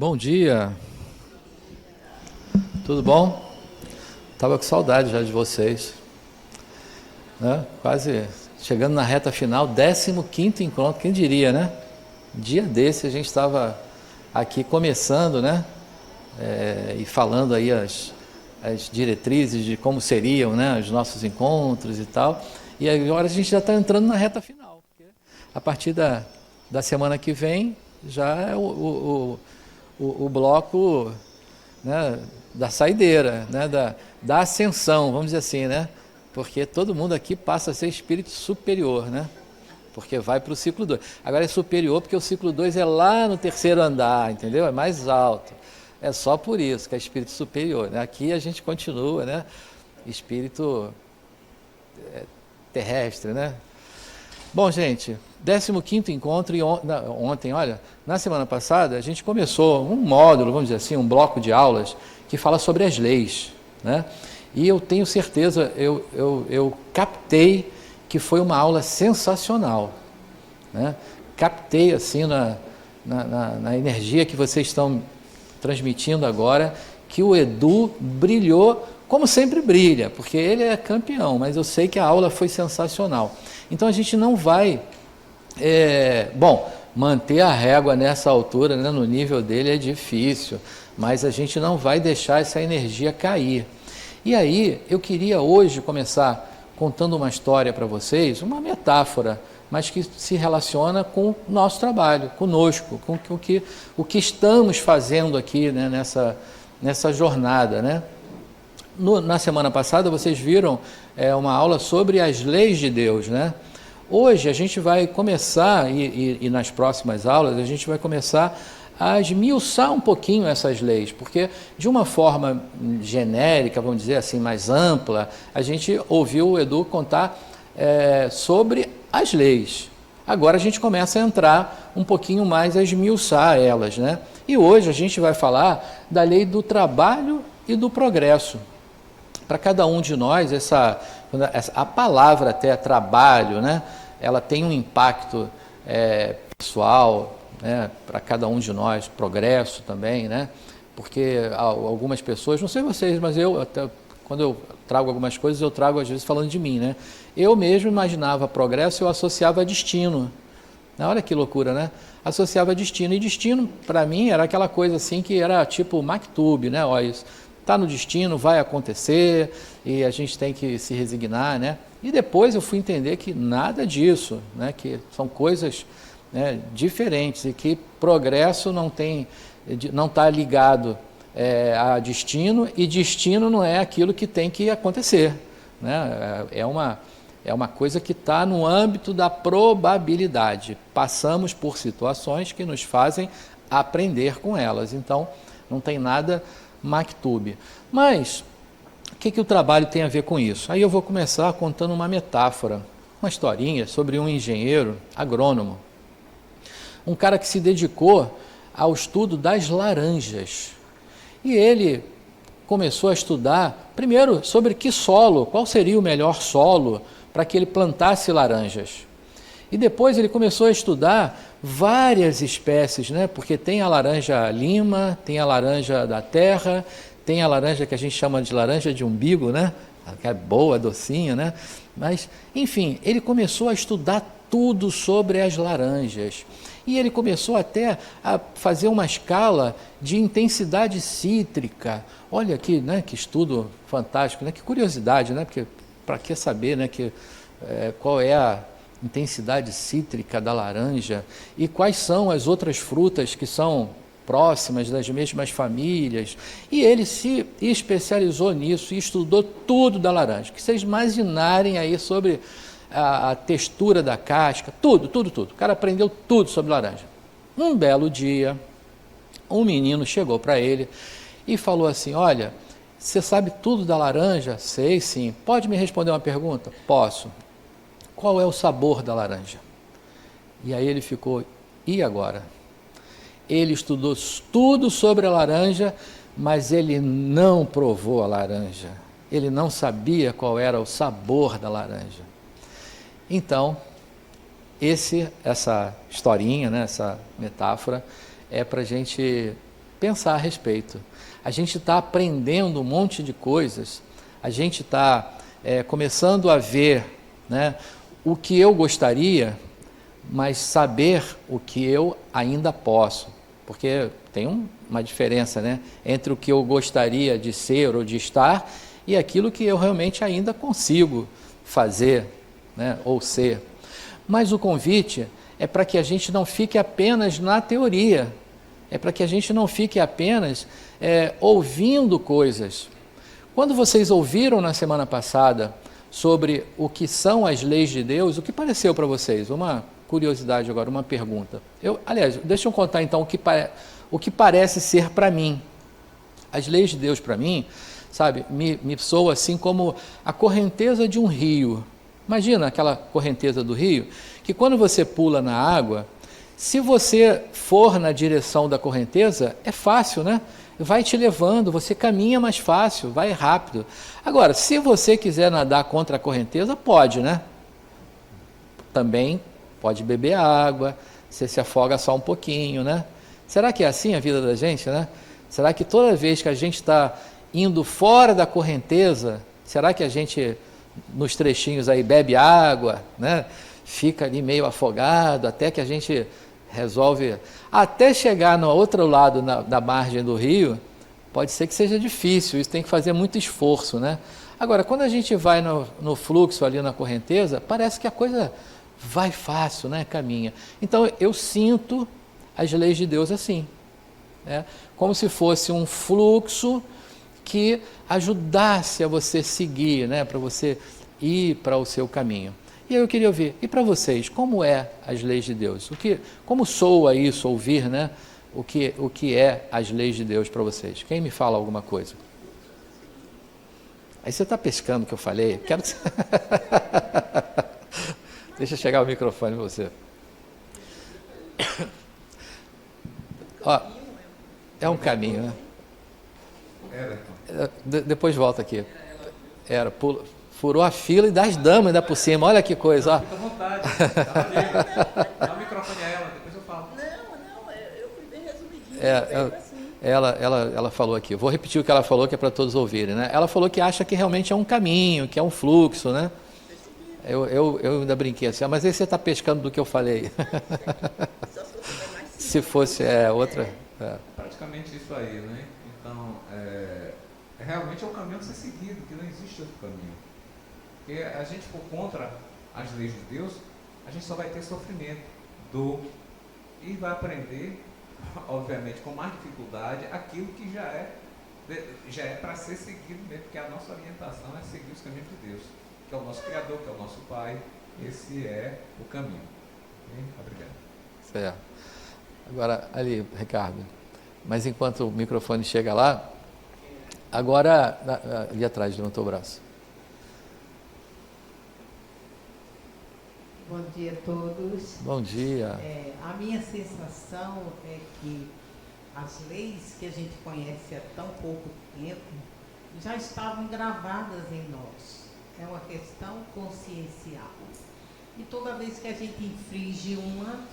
Bom dia, tudo bom? Estava com saudade já de vocês, né? Quase chegando na reta final, 15º encontro, quem diria, né? Dia desse a gente estava aqui começando, né? E falando aí as diretrizes de como seriam, né, os nossos encontros e tal, e agora a gente já está entrando na reta final, porque a partir da semana que vem já é o bloco, né, da saideira, né, da ascensão, vamos dizer assim, né? Porque todo mundo aqui passa a ser espírito superior, né? Porque vai para o ciclo 2. Agora é superior porque o ciclo 2 é lá no terceiro andar, entendeu? É mais alto. É só por isso que é espírito superior, né? Aqui a gente continua, né? Espírito terrestre, né? Bom, gente, 15º encontro e ontem, olha, na semana passada a gente começou um módulo, vamos dizer assim, um bloco de aulas que fala sobre as leis, né? E eu tenho certeza, eu captei que foi uma aula sensacional, né? Captei assim na energia que vocês estão transmitindo agora, que o Edu brilhou como sempre brilha, porque ele é campeão, mas eu sei que a aula foi sensacional. Então a gente não vai, manter a régua nessa altura, né, no nível dele é difícil, mas a gente não vai deixar essa energia cair. E aí eu queria hoje começar contando uma história para vocês, uma metáfora, mas que se relaciona com o nosso trabalho, conosco, com o que estamos fazendo aqui, né, nessa jornada, né? Na semana passada vocês viram uma aula sobre as leis de Deus, né? Hoje a gente vai começar, e nas próximas aulas, a gente vai começar a esmiuçar um pouquinho essas leis, porque de uma forma genérica, vamos dizer assim, mais ampla, a gente ouviu o Edu contar sobre as leis. Agora a gente começa a entrar um pouquinho mais a esmiuçar elas, né? E hoje a gente vai falar da lei do trabalho e do progresso. Para cada um de nós, a palavra até trabalho, né, ela tem um impacto pessoal, né, para cada um de nós, progresso também, né, porque algumas pessoas, não sei vocês, mas quando eu trago algumas coisas, eu trago às vezes falando de mim, né, eu mesmo imaginava progresso, eu associava a destino. Olha que loucura, né? Associava a destino, e destino para mim era aquela coisa assim que era tipo Maktub, né, olha isso. Está no destino, vai acontecer e a gente tem que se resignar, né? E depois eu fui entender que nada disso, né? Que são coisas, né, diferentes e que progresso não está ligado a destino, e destino não é aquilo que tem que acontecer, né? É uma coisa que está no âmbito da probabilidade. Passamos por situações que nos fazem aprender com elas. Então, não tem nada Maktub. Mas, o que o trabalho tem a ver com isso? Aí eu vou começar contando uma metáfora, uma historinha sobre um engenheiro agrônomo. Um cara que se dedicou ao estudo das laranjas. E ele começou a estudar, primeiro, sobre que solo, qual seria o melhor solo para que ele plantasse laranjas. E depois ele começou a estudar várias espécies, né? Porque tem a laranja lima, tem a laranja da terra, tem a laranja que a gente chama de laranja de umbigo, né? Que é boa, docinha, né? Mas, enfim, ele começou a estudar tudo sobre as laranjas. E ele começou até a fazer uma escala de intensidade cítrica. Olha aqui, né? Que estudo fantástico, né? Que curiosidade, né? Porque para que saber, né? Qual é a intensidade cítrica da laranja e quais são as outras frutas que são próximas das mesmas famílias. E ele se especializou nisso e estudou tudo da laranja, que vocês imaginarem aí sobre a textura da casca, tudo. O cara aprendeu tudo sobre laranja. Um belo dia, um menino chegou para ele e falou assim: olha, você sabe tudo da laranja? Sei sim. Pode me responder uma pergunta? Posso. Qual é o sabor da laranja? E aí ele ficou, e agora? Ele estudou tudo sobre a laranja, mas ele não provou a laranja. Ele não sabia qual era o sabor da laranja. Então, essa historinha, né, essa metáfora, é para a gente pensar a respeito. A gente está aprendendo um monte de coisas, a gente está começando a ver, né, o que eu gostaria, mas saber o que eu ainda posso. Porque tem uma diferença, né, entre o que eu gostaria de ser ou de estar e aquilo que eu realmente ainda consigo fazer, né, ou ser. Mas o convite é para que a gente não fique apenas na teoria, é para que a gente não fique apenas ouvindo coisas. Quando vocês ouviram na semana passada sobre o que são as leis de Deus, o que pareceu para vocês? Uma curiosidade agora, uma pergunta. Aliás, deixa eu contar então o que parece ser para mim. As leis de Deus para mim, sabe, me soa assim como a correnteza de um rio. Imagina aquela correnteza do rio, que quando você pula na água, se você for na direção da correnteza, é fácil, né? Vai te levando, você caminha mais fácil, vai rápido. Agora, se você quiser nadar contra a correnteza, pode, né? Também pode beber água, você se afoga só um pouquinho, né? Será que é assim a vida da gente, né? Será que toda vez que a gente está indo fora da correnteza, será que a gente, nos trechinhos aí, bebe água, né? Fica ali meio afogado, até que a gente resolve, até chegar no outro lado da margem do rio, pode ser que seja difícil, isso tem que fazer muito esforço, né? Agora, quando a gente vai no fluxo ali na correnteza, parece que a coisa vai fácil, né? Caminha. Então, eu sinto as leis de Deus assim, né? Como se fosse um fluxo que ajudasse a você seguir, né? Para você ir para o seu caminho. E aí eu queria ouvir, e para vocês, como é as leis de Deus? Como soa isso, ouvir, né? O que é as leis de Deus para vocês? Quem me fala alguma coisa? Aí você está pescando o que eu falei? Quero que você... Deixa eu chegar o microfone em você. Ó, é um caminho, né? Depois volta aqui. Furou a fila e das damas ainda por cima. Olha que coisa, ó. Fica à vontade. Dá o microfone a ela, depois eu falo. Não, eu fui bem resumidinho. Ela falou aqui. Vou repetir o que ela falou, que é para todos ouvirem, né? Ela falou que acha que realmente é um caminho, que é um fluxo, né? Eu ainda brinquei assim, mas aí você está pescando do que eu falei. Se fosse outra... Praticamente isso aí, né? Então, realmente é um caminho a ser seguido, que não existe outro caminho. Porque a gente for contra as leis de Deus, a gente só vai ter sofrimento, dor, e vai aprender, obviamente, com mais dificuldade, aquilo que já é para ser seguido mesmo, porque a nossa orientação é seguir os caminhos de Deus, que é o nosso Criador, que é o nosso Pai. Esse é o caminho. Obrigado. Certo. Agora, ali, Ricardo, mas enquanto o microfone chega lá, agora, ali atrás, levantou o braço. Bom dia a todos. Bom dia. A minha sensação é que as leis que a gente conhece há tão pouco tempo já estavam gravadas em nós. É uma questão consciencial. E toda vez que a gente infringe uma,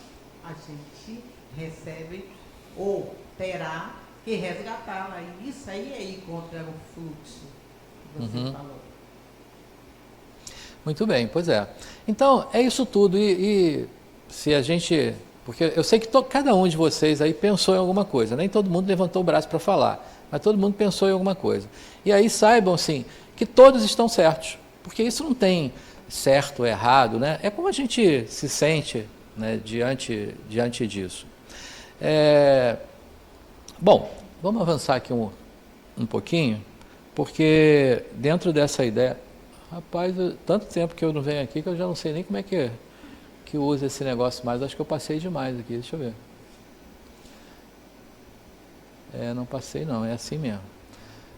a gente recebe ou terá que resgatá-la. E isso aí é ir contra o fluxo que você falou. Muito bem, pois é. Então, é isso tudo. E se a gente... Porque eu sei que cada um de vocês aí pensou em alguma coisa. Nem todo mundo levantou o braço para falar, mas todo mundo pensou em alguma coisa. E aí saibam, assim, que todos estão certos. Porque isso não tem certo ou errado, né? É como a gente se sente, né, diante disso. Bom, vamos avançar aqui um pouquinho, porque dentro dessa ideia... Rapaz, tanto tempo que eu não venho aqui que eu já não sei nem como é que usa esse negócio mais. Acho que eu passei demais aqui, deixa eu ver. Não passei não, é assim mesmo.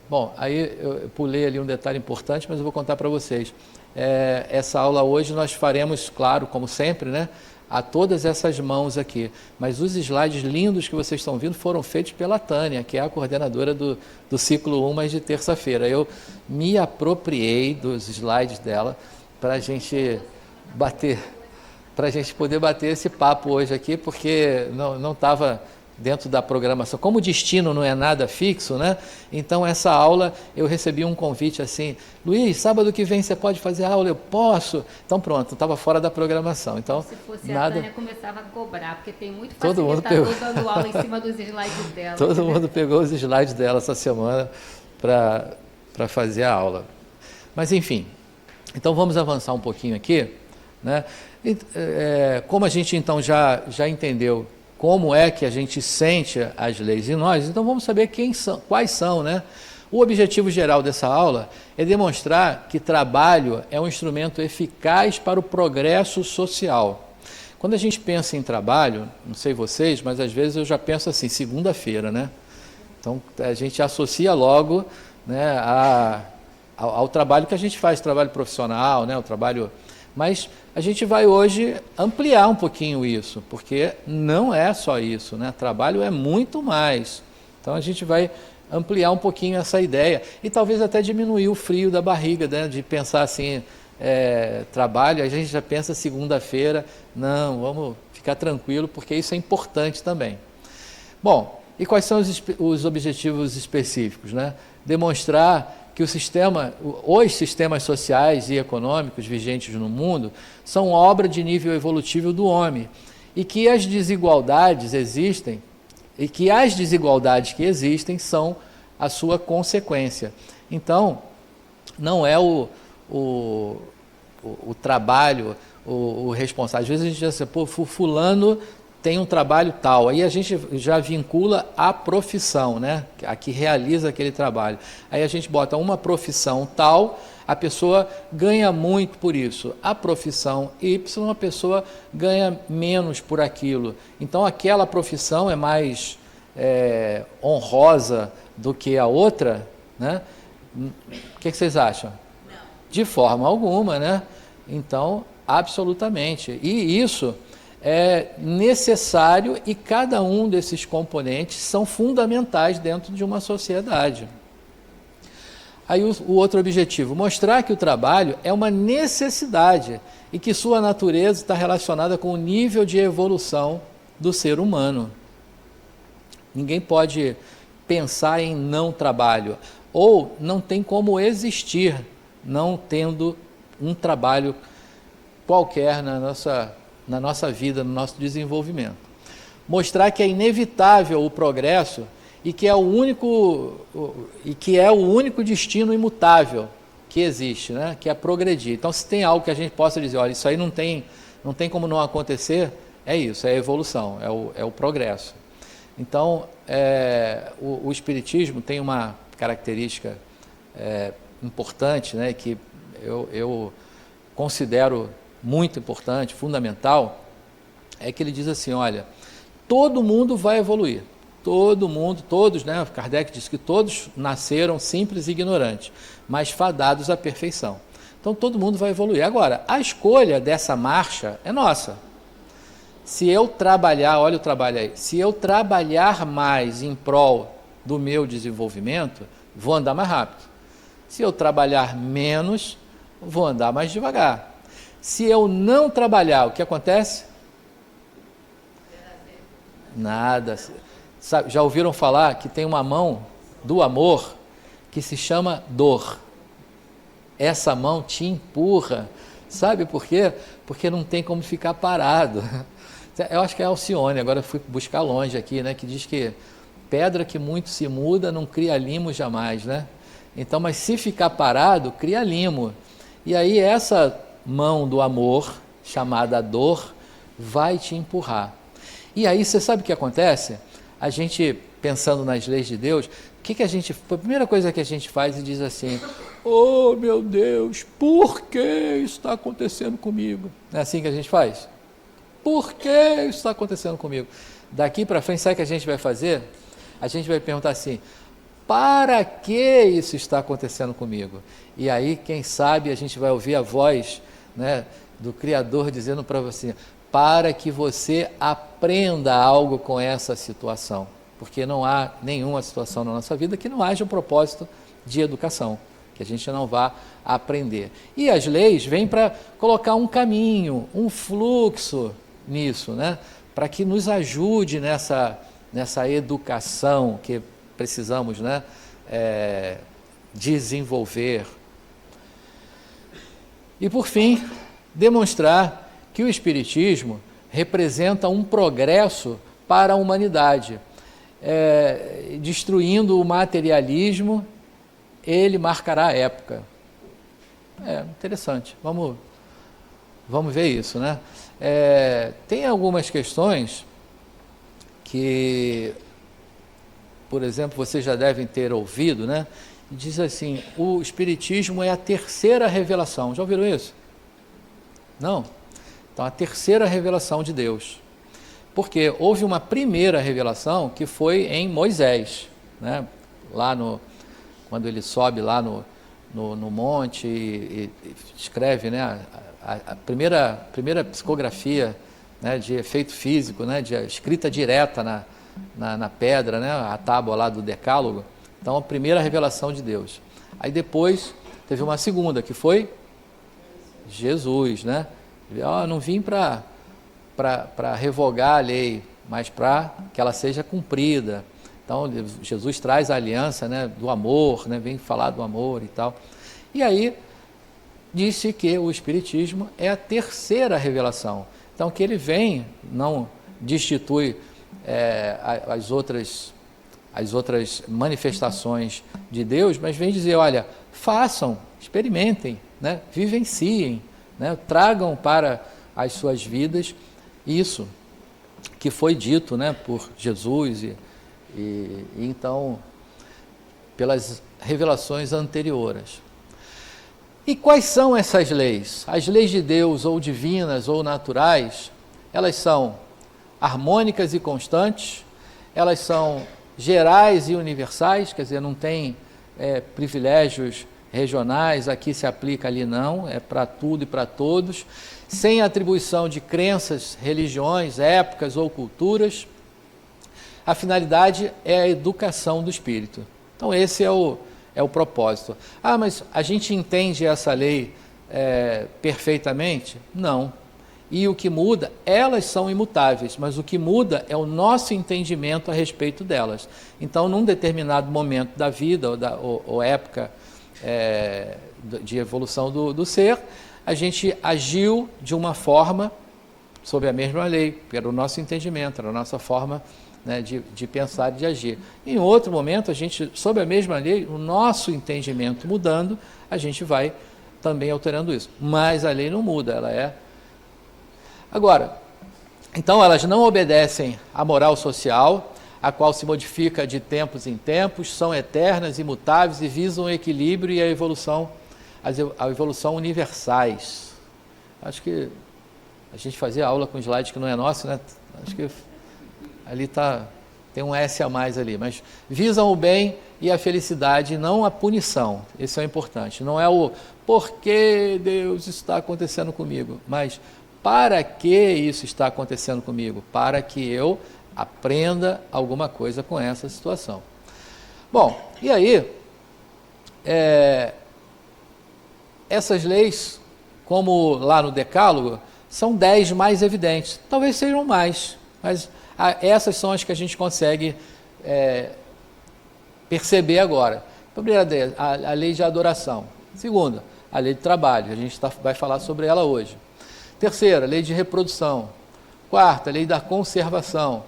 Bom, aí eu pulei ali um detalhe importante, mas eu vou contar para vocês. Essa aula hoje nós faremos, claro, como sempre, né? A todas essas mãos aqui, mas os slides lindos que vocês estão vendo foram feitos pela Tânia, que é a coordenadora do ciclo 1, mas de terça-feira. Eu me apropriei dos slides dela para a gente poder bater esse papo hoje aqui, porque não estava dentro da programação. Como o destino não é nada fixo, né? Então essa aula eu recebi um convite assim, Luiz, sábado que vem você pode fazer aula? Eu posso. Então pronto, estava fora da programação. Então, se fosse nada... a Tânia começava a cobrar, porque tem muito Todo mundo facilitador dando aula em cima dos slides dela. Todo mundo pegou os slides dela essa semana para fazer a aula. Mas enfim, então vamos avançar um pouquinho aqui, né? Como a gente então já entendeu como é que a gente sente as leis em nós, então vamos saber quais são, né? O objetivo geral dessa aula é demonstrar que trabalho é um instrumento eficaz para o progresso social. Quando a gente pensa em trabalho, não sei vocês, mas às vezes eu já penso assim, segunda-feira, né? Então a gente associa logo, né, ao trabalho que a gente faz, trabalho profissional, né, o trabalho... Mas a gente vai hoje ampliar um pouquinho isso, porque não é só isso, né? Trabalho é muito mais. Então a gente vai ampliar um pouquinho essa ideia e talvez até diminuir o frio da barriga, né? De pensar assim, trabalho, a gente já pensa segunda-feira, não, vamos ficar tranquilo, porque isso é importante também. Bom, e quais são os objetivos específicos, né? Demonstrar que os sistemas sociais e econômicos vigentes no mundo são obra de nível evolutivo do homem e que as desigualdades existem e que as desigualdades que existem são a sua consequência. Então, não é o trabalho o responsável. Às vezes a gente diz assim, pô, fulano tem um trabalho tal, aí a gente já vincula a profissão, né? A que realiza aquele trabalho. Aí a gente bota uma profissão tal, a pessoa ganha muito por isso. A profissão Y, a pessoa ganha menos por aquilo. Então aquela profissão é mais honrosa do que a outra, né? O que vocês acham? Não. De forma alguma, né? Então, absolutamente. E isso é necessário e cada um desses componentes são fundamentais dentro de uma sociedade. Aí o outro objetivo, mostrar que o trabalho é uma necessidade e que sua natureza está relacionada com o nível de evolução do ser humano. Ninguém pode pensar em não trabalho, ou não tem como existir não tendo um trabalho qualquer na nossa vida, no nosso desenvolvimento. Mostrar que é inevitável o progresso e que é o único destino imutável que existe, né? Que é progredir. Então, se tem algo que a gente possa dizer, olha, isso aí não tem como não acontecer, é isso, é a evolução, é o progresso. Então, o Espiritismo tem uma característica importante, né, que eu considero muito importante, fundamental, é que ele diz assim, olha, todo mundo vai evoluir, todo mundo, todos, né, Kardec diz que todos nasceram simples e ignorantes, mas fadados à perfeição. Então todo mundo vai evoluir. Agora, a escolha dessa marcha é nossa. Se eu trabalhar, olha o trabalho aí, se eu trabalhar mais em prol do meu desenvolvimento, vou andar mais rápido. Se eu trabalhar menos, vou andar mais devagar. Se eu não trabalhar, o que acontece? Nada. Sabe, já ouviram falar que tem uma mão do amor que se chama dor? Essa mão te empurra. Sabe por quê? Porque não tem como ficar parado. Eu acho que é Alcione, agora fui buscar longe aqui, né? Que diz que pedra que muito se muda não cria limo jamais, né? Então, mas se ficar parado, cria limo. E aí essa mão do amor, chamada dor, vai te empurrar. E aí você sabe o que acontece? A gente, pensando nas leis de Deus, a primeira coisa que a gente faz e diz assim, oh meu Deus, por que isso está acontecendo comigo? Não é assim que a gente faz? Por que isso está acontecendo comigo? Daqui para frente, sabe o que a gente vai fazer? A gente vai perguntar assim, para que isso está acontecendo comigo? E aí, quem sabe, a gente vai ouvir a voz, né, do Criador dizendo para você, para que você aprenda algo com essa situação. Porque não há nenhuma situação na nossa vida que não haja um propósito de educação, que a gente não vá aprender. E as leis vêm para colocar um caminho, um fluxo nisso, né? Para que nos ajude nessa educação que precisamos, né, desenvolver. E, por fim, demonstrar que o Espiritismo representa um progresso para a humanidade. Destruindo o materialismo, ele marcará a época. Interessante. Vamos ver isso, né? Tem algumas questões que, por exemplo, vocês já devem ter ouvido, né? Diz assim, o Espiritismo é a terceira revelação. Já ouviram isso? Não? Então, a terceira revelação de Deus. Porque houve uma primeira revelação que foi em Moisés, né? Lá quando ele sobe lá no monte e escreve, né, a primeira psicografia, né, de efeito físico, né, de escrita direta na pedra, né, a tábua lá do Decálogo. Então, a primeira revelação de Deus. Aí depois teve uma segunda, que foi Jesus, né? Não vim para revogar a lei, mas para que ela seja cumprida. Então, Jesus traz a aliança, né, do amor, né, vem falar do amor e tal. E aí, disse que o Espiritismo é a terceira revelação. Então, que ele vem, não destitui as outras manifestações de Deus, mas vem dizer, olha, façam, experimentem, né, vivenciem, né, tragam para as suas vidas isso que foi dito, né, por Jesus e então pelas revelações anteriores. E quais são essas leis? As leis de Deus, ou divinas ou naturais, elas são harmônicas e constantes, elas são gerais e universais, quer dizer, não tem privilégios regionais, aqui se aplica, ali não, é para tudo e para todos, sem atribuição de crenças, religiões, épocas ou culturas. A finalidade é a educação do espírito. Então esse é o propósito. Mas a gente entende essa lei perfeitamente? Não. E o que muda, elas são imutáveis, mas o que muda é o nosso entendimento a respeito delas. Então, num determinado momento da vida ou época de evolução do ser, a gente agiu de uma forma sob a mesma lei, porque era o nosso entendimento, era a nossa forma, né, de pensar e de agir. Em outro momento, a gente, sob a mesma lei, o nosso entendimento mudando, a gente vai também alterando isso. Mas a lei não muda, ela é... Agora, então elas não obedecem à moral social, a qual se modifica de tempos em tempos, são eternas, imutáveis e visam o equilíbrio e a evolução universais. Acho que a gente fazia aula com slide que não é nosso, né? Acho que ali tem um S a mais ali, mas visam o bem e a felicidade, não a punição. Isso é importante. Não é o porquê Deus está acontecendo comigo, mas para que isso está acontecendo comigo? Para que eu aprenda alguma coisa com essa situação. Bom, e aí, essas leis, como lá no Decálogo, são 10 mais evidentes. Talvez sejam mais, mas essas são as que a gente consegue perceber agora. Primeira, a lei de adoração. Segunda, a lei de trabalho. A gente vai falar sobre ela hoje. Terceira, lei de reprodução. Quarta, lei da conservação.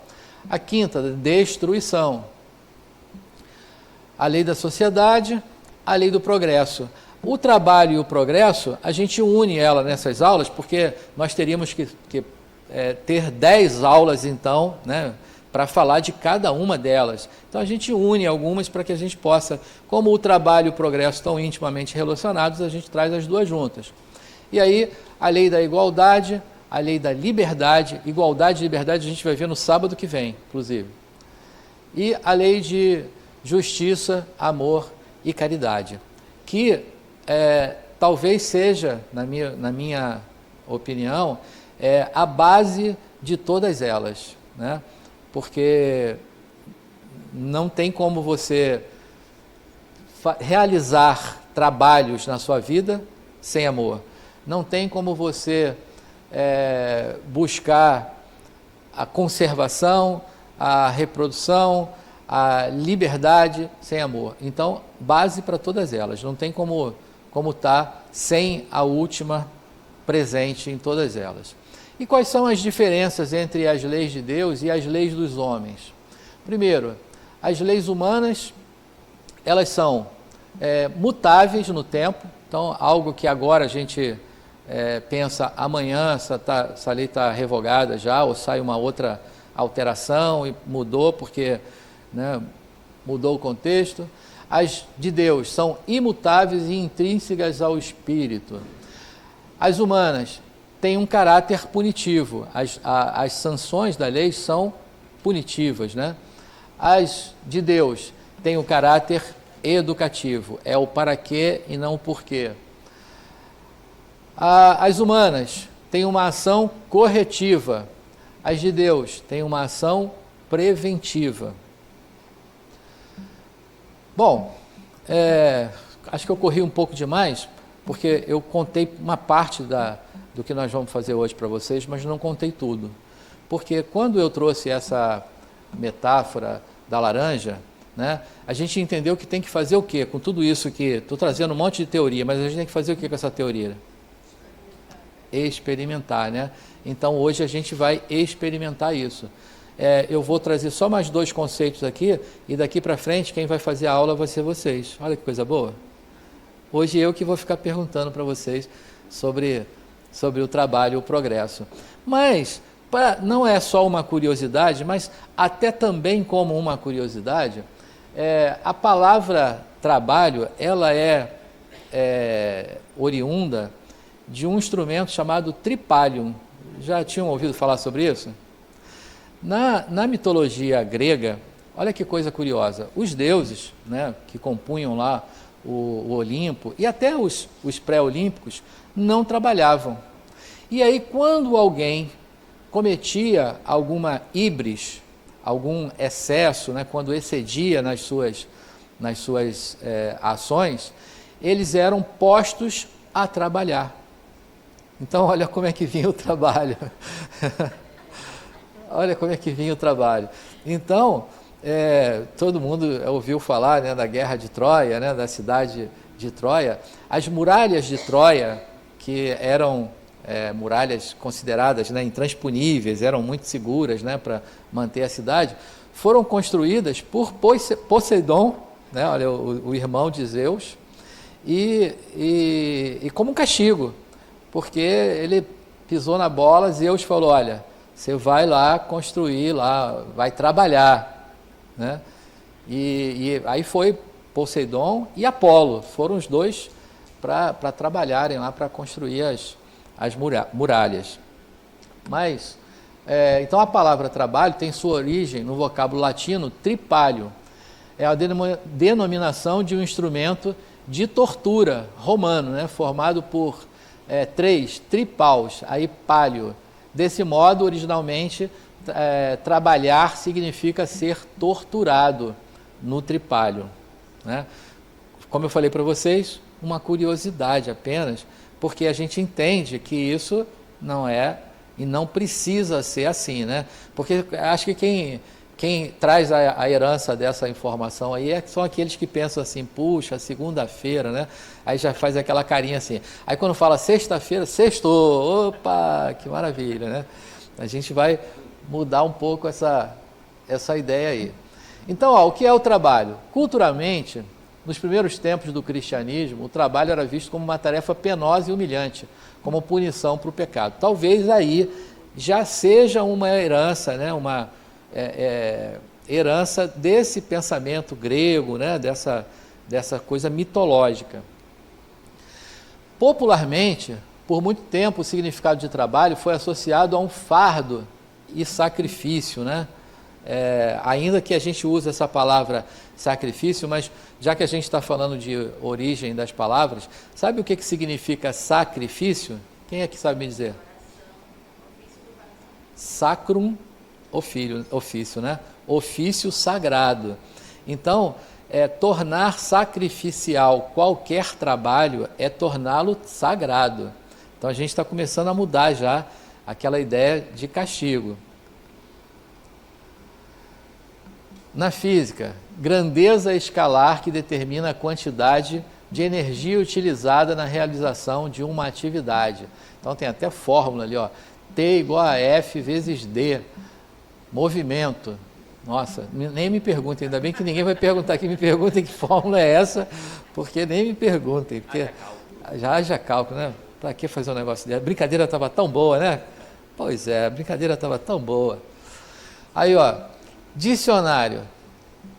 A quinta, da destruição. A lei da sociedade, a lei do progresso. O trabalho e o progresso, a gente une ela nessas aulas, porque nós teríamos que ter 10 aulas, então, né, para falar de cada uma delas. Então, a gente une algumas para que a gente possa, como o trabalho e o progresso estão intimamente relacionados, a gente traz as duas juntas. E aí, a lei da igualdade, a lei da liberdade, igualdade e liberdade a gente vai ver no sábado que vem, inclusive. E a lei de justiça, amor e caridade, que talvez seja, na minha opinião, a base de todas elas, né? Porque não tem como você realizar trabalhos na sua vida sem amor. Não tem como você buscar a conservação, a reprodução, a liberdade sem amor. Então, base para todas elas. Não tem como estar sem a última presente em todas elas. E quais são as diferenças entre as leis de Deus e as leis dos homens? Primeiro, as leis humanas, elas são mutáveis no tempo. Então, algo que agora a gente pensa, amanhã essa lei está revogada já, ou sai uma outra alteração e mudou porque mudou o contexto. As de Deus são imutáveis e intrínsecas ao Espírito. As humanas têm um caráter punitivo, as sanções da lei são punitivas, né? As de Deus têm o caráter educativo, é o para quê e não o porquê. As humanas têm uma ação corretiva, as de Deus têm uma ação preventiva. Bom, acho que eu corri um pouco demais, porque eu contei uma parte do que nós vamos fazer hoje para vocês, mas não contei tudo. Porque quando eu trouxe essa metáfora da laranja, né, a gente entendeu que tem que fazer o quê? Com tudo isso que estou trazendo um monte de teoria, mas a gente tem que fazer o quê com essa teoria? Experimentar, né? Então hoje a gente vai experimentar isso. Eu vou trazer só mais 2 conceitos aqui, e daqui para frente quem vai fazer a aula vai ser vocês. Olha que coisa boa. Hoje eu que vou ficar perguntando para vocês sobre o trabalho e o progresso. Mas, não é só uma curiosidade, mas até também como uma curiosidade, a palavra trabalho, ela é oriunda de um instrumento chamado tripalium. Já tinham ouvido falar sobre isso? Na mitologia grega, olha que coisa curiosa, os deuses, né, que compunham lá o Olimpo, e até os pré-olímpicos, não trabalhavam. E aí, quando alguém cometia alguma híbris, algum excesso, né, quando excedia nas suas ações, eles eram postos a trabalhar. Então, olha como é que vinha o trabalho. Olha como é que vinha o trabalho. Então, todo mundo ouviu falar, né, da guerra de Troia, né, da cidade de Troia. As muralhas de Troia, que eram muralhas consideradas, né, intransponíveis, eram muito seguras, né, para manter a cidade, foram construídas por Poseidon, né, olha, o irmão de Zeus, e como um castigo, porque ele pisou na bola. Zeus falou: olha, você vai lá construir, lá, vai trabalhar, né? E aí foi Poseidon e Apolo, foram os dois para trabalharem lá, para construir as muralhas. Mas, então a palavra trabalho tem sua origem no vocábulo latino tripalho, é a denominação de um instrumento de tortura romano, né, formado por 3 tripaus, aí palio. Desse modo, originalmente, trabalhar significa ser torturado no tripalho, né? Como eu falei para vocês, uma curiosidade apenas, porque a gente entende que isso não é e não precisa ser assim, né? Porque acho que quem traz a herança dessa informação aí são aqueles que pensam assim: puxa, segunda-feira, né? Aí já faz aquela carinha assim. Aí quando fala sexta-feira, sextou, opa, que maravilha, né? A gente vai mudar um pouco essa ideia aí. Então, o que é o trabalho? Culturalmente, nos primeiros tempos do cristianismo, o trabalho era visto como uma tarefa penosa e humilhante, como punição para o pecado. Talvez aí já seja uma herança, né? Uma herança desse pensamento grego, né? Dessa coisa mitológica. Popularmente, por muito tempo, o significado de trabalho foi associado a um fardo e sacrifício, né? Ainda que a gente use essa palavra sacrifício, mas já que a gente está falando de origem das palavras, sabe o que significa sacrifício? Quem é que sabe me dizer? Sacrum, ofício, né? Ofício sagrado. Então, tornar sacrificial qualquer trabalho é torná-lo sagrado. Então a gente está começando a mudar já aquela ideia de castigo. Na física, grandeza escalar que determina a quantidade de energia utilizada na realização de uma atividade. Então tem até fórmula ali, ó, T igual a F vezes D, movimento. Nossa, nem me perguntem, ainda bem que ninguém vai perguntar aqui, me perguntem que fórmula é essa, porque nem me perguntem, porque já haja cálculo, né? Para que fazer um negócio desse? A brincadeira estava tão boa, né? Pois é, a brincadeira estava tão boa. Aí, ó, dicionário,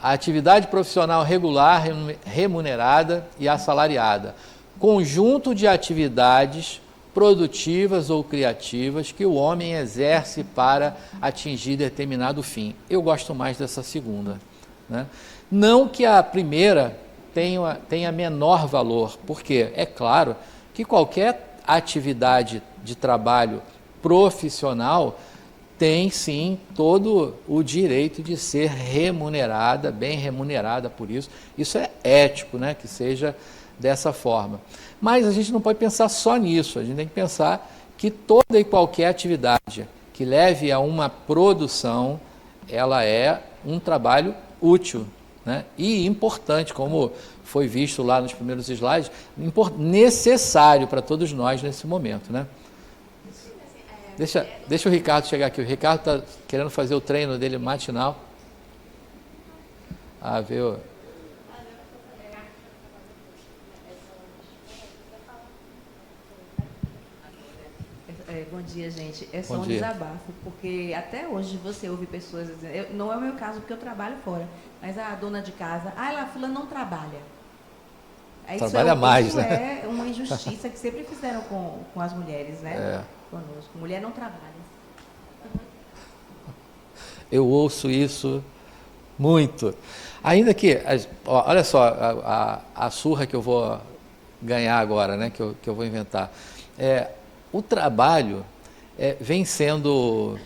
a atividade profissional regular, remunerada e assalariada, conjunto de atividades produtivas ou criativas que o homem exerce para atingir determinado fim. Eu gosto mais dessa segunda, né? Não que a primeira tenha menor valor, porque é claro que qualquer atividade de trabalho profissional tem sim todo o direito de ser remunerada, bem remunerada por isso. Isso é ético, né, que seja dessa forma. Mas a gente não pode pensar só nisso, a gente tem que pensar que toda e qualquer atividade que leve a uma produção, ela é um trabalho útil, né, e importante, como foi visto lá nos primeiros slides, necessário para todos nós nesse momento, né? Deixa o Ricardo chegar aqui. O Ricardo está querendo fazer o treino dele matinal. Viu? Bom dia, gente. É só Bom um dia. desabafo, porque até hoje você ouve pessoas dizendo, não é o meu caso porque eu trabalho fora, mas a dona de casa, lá, fulano não trabalha. Trabalha mais, isso né? é uma injustiça que sempre fizeram com as mulheres, né? Conosco. Mulher não trabalha. Eu ouço isso muito. Ainda que, olha só, a surra que eu vou ganhar agora, né, que eu vou inventar. O trabalho vem sendo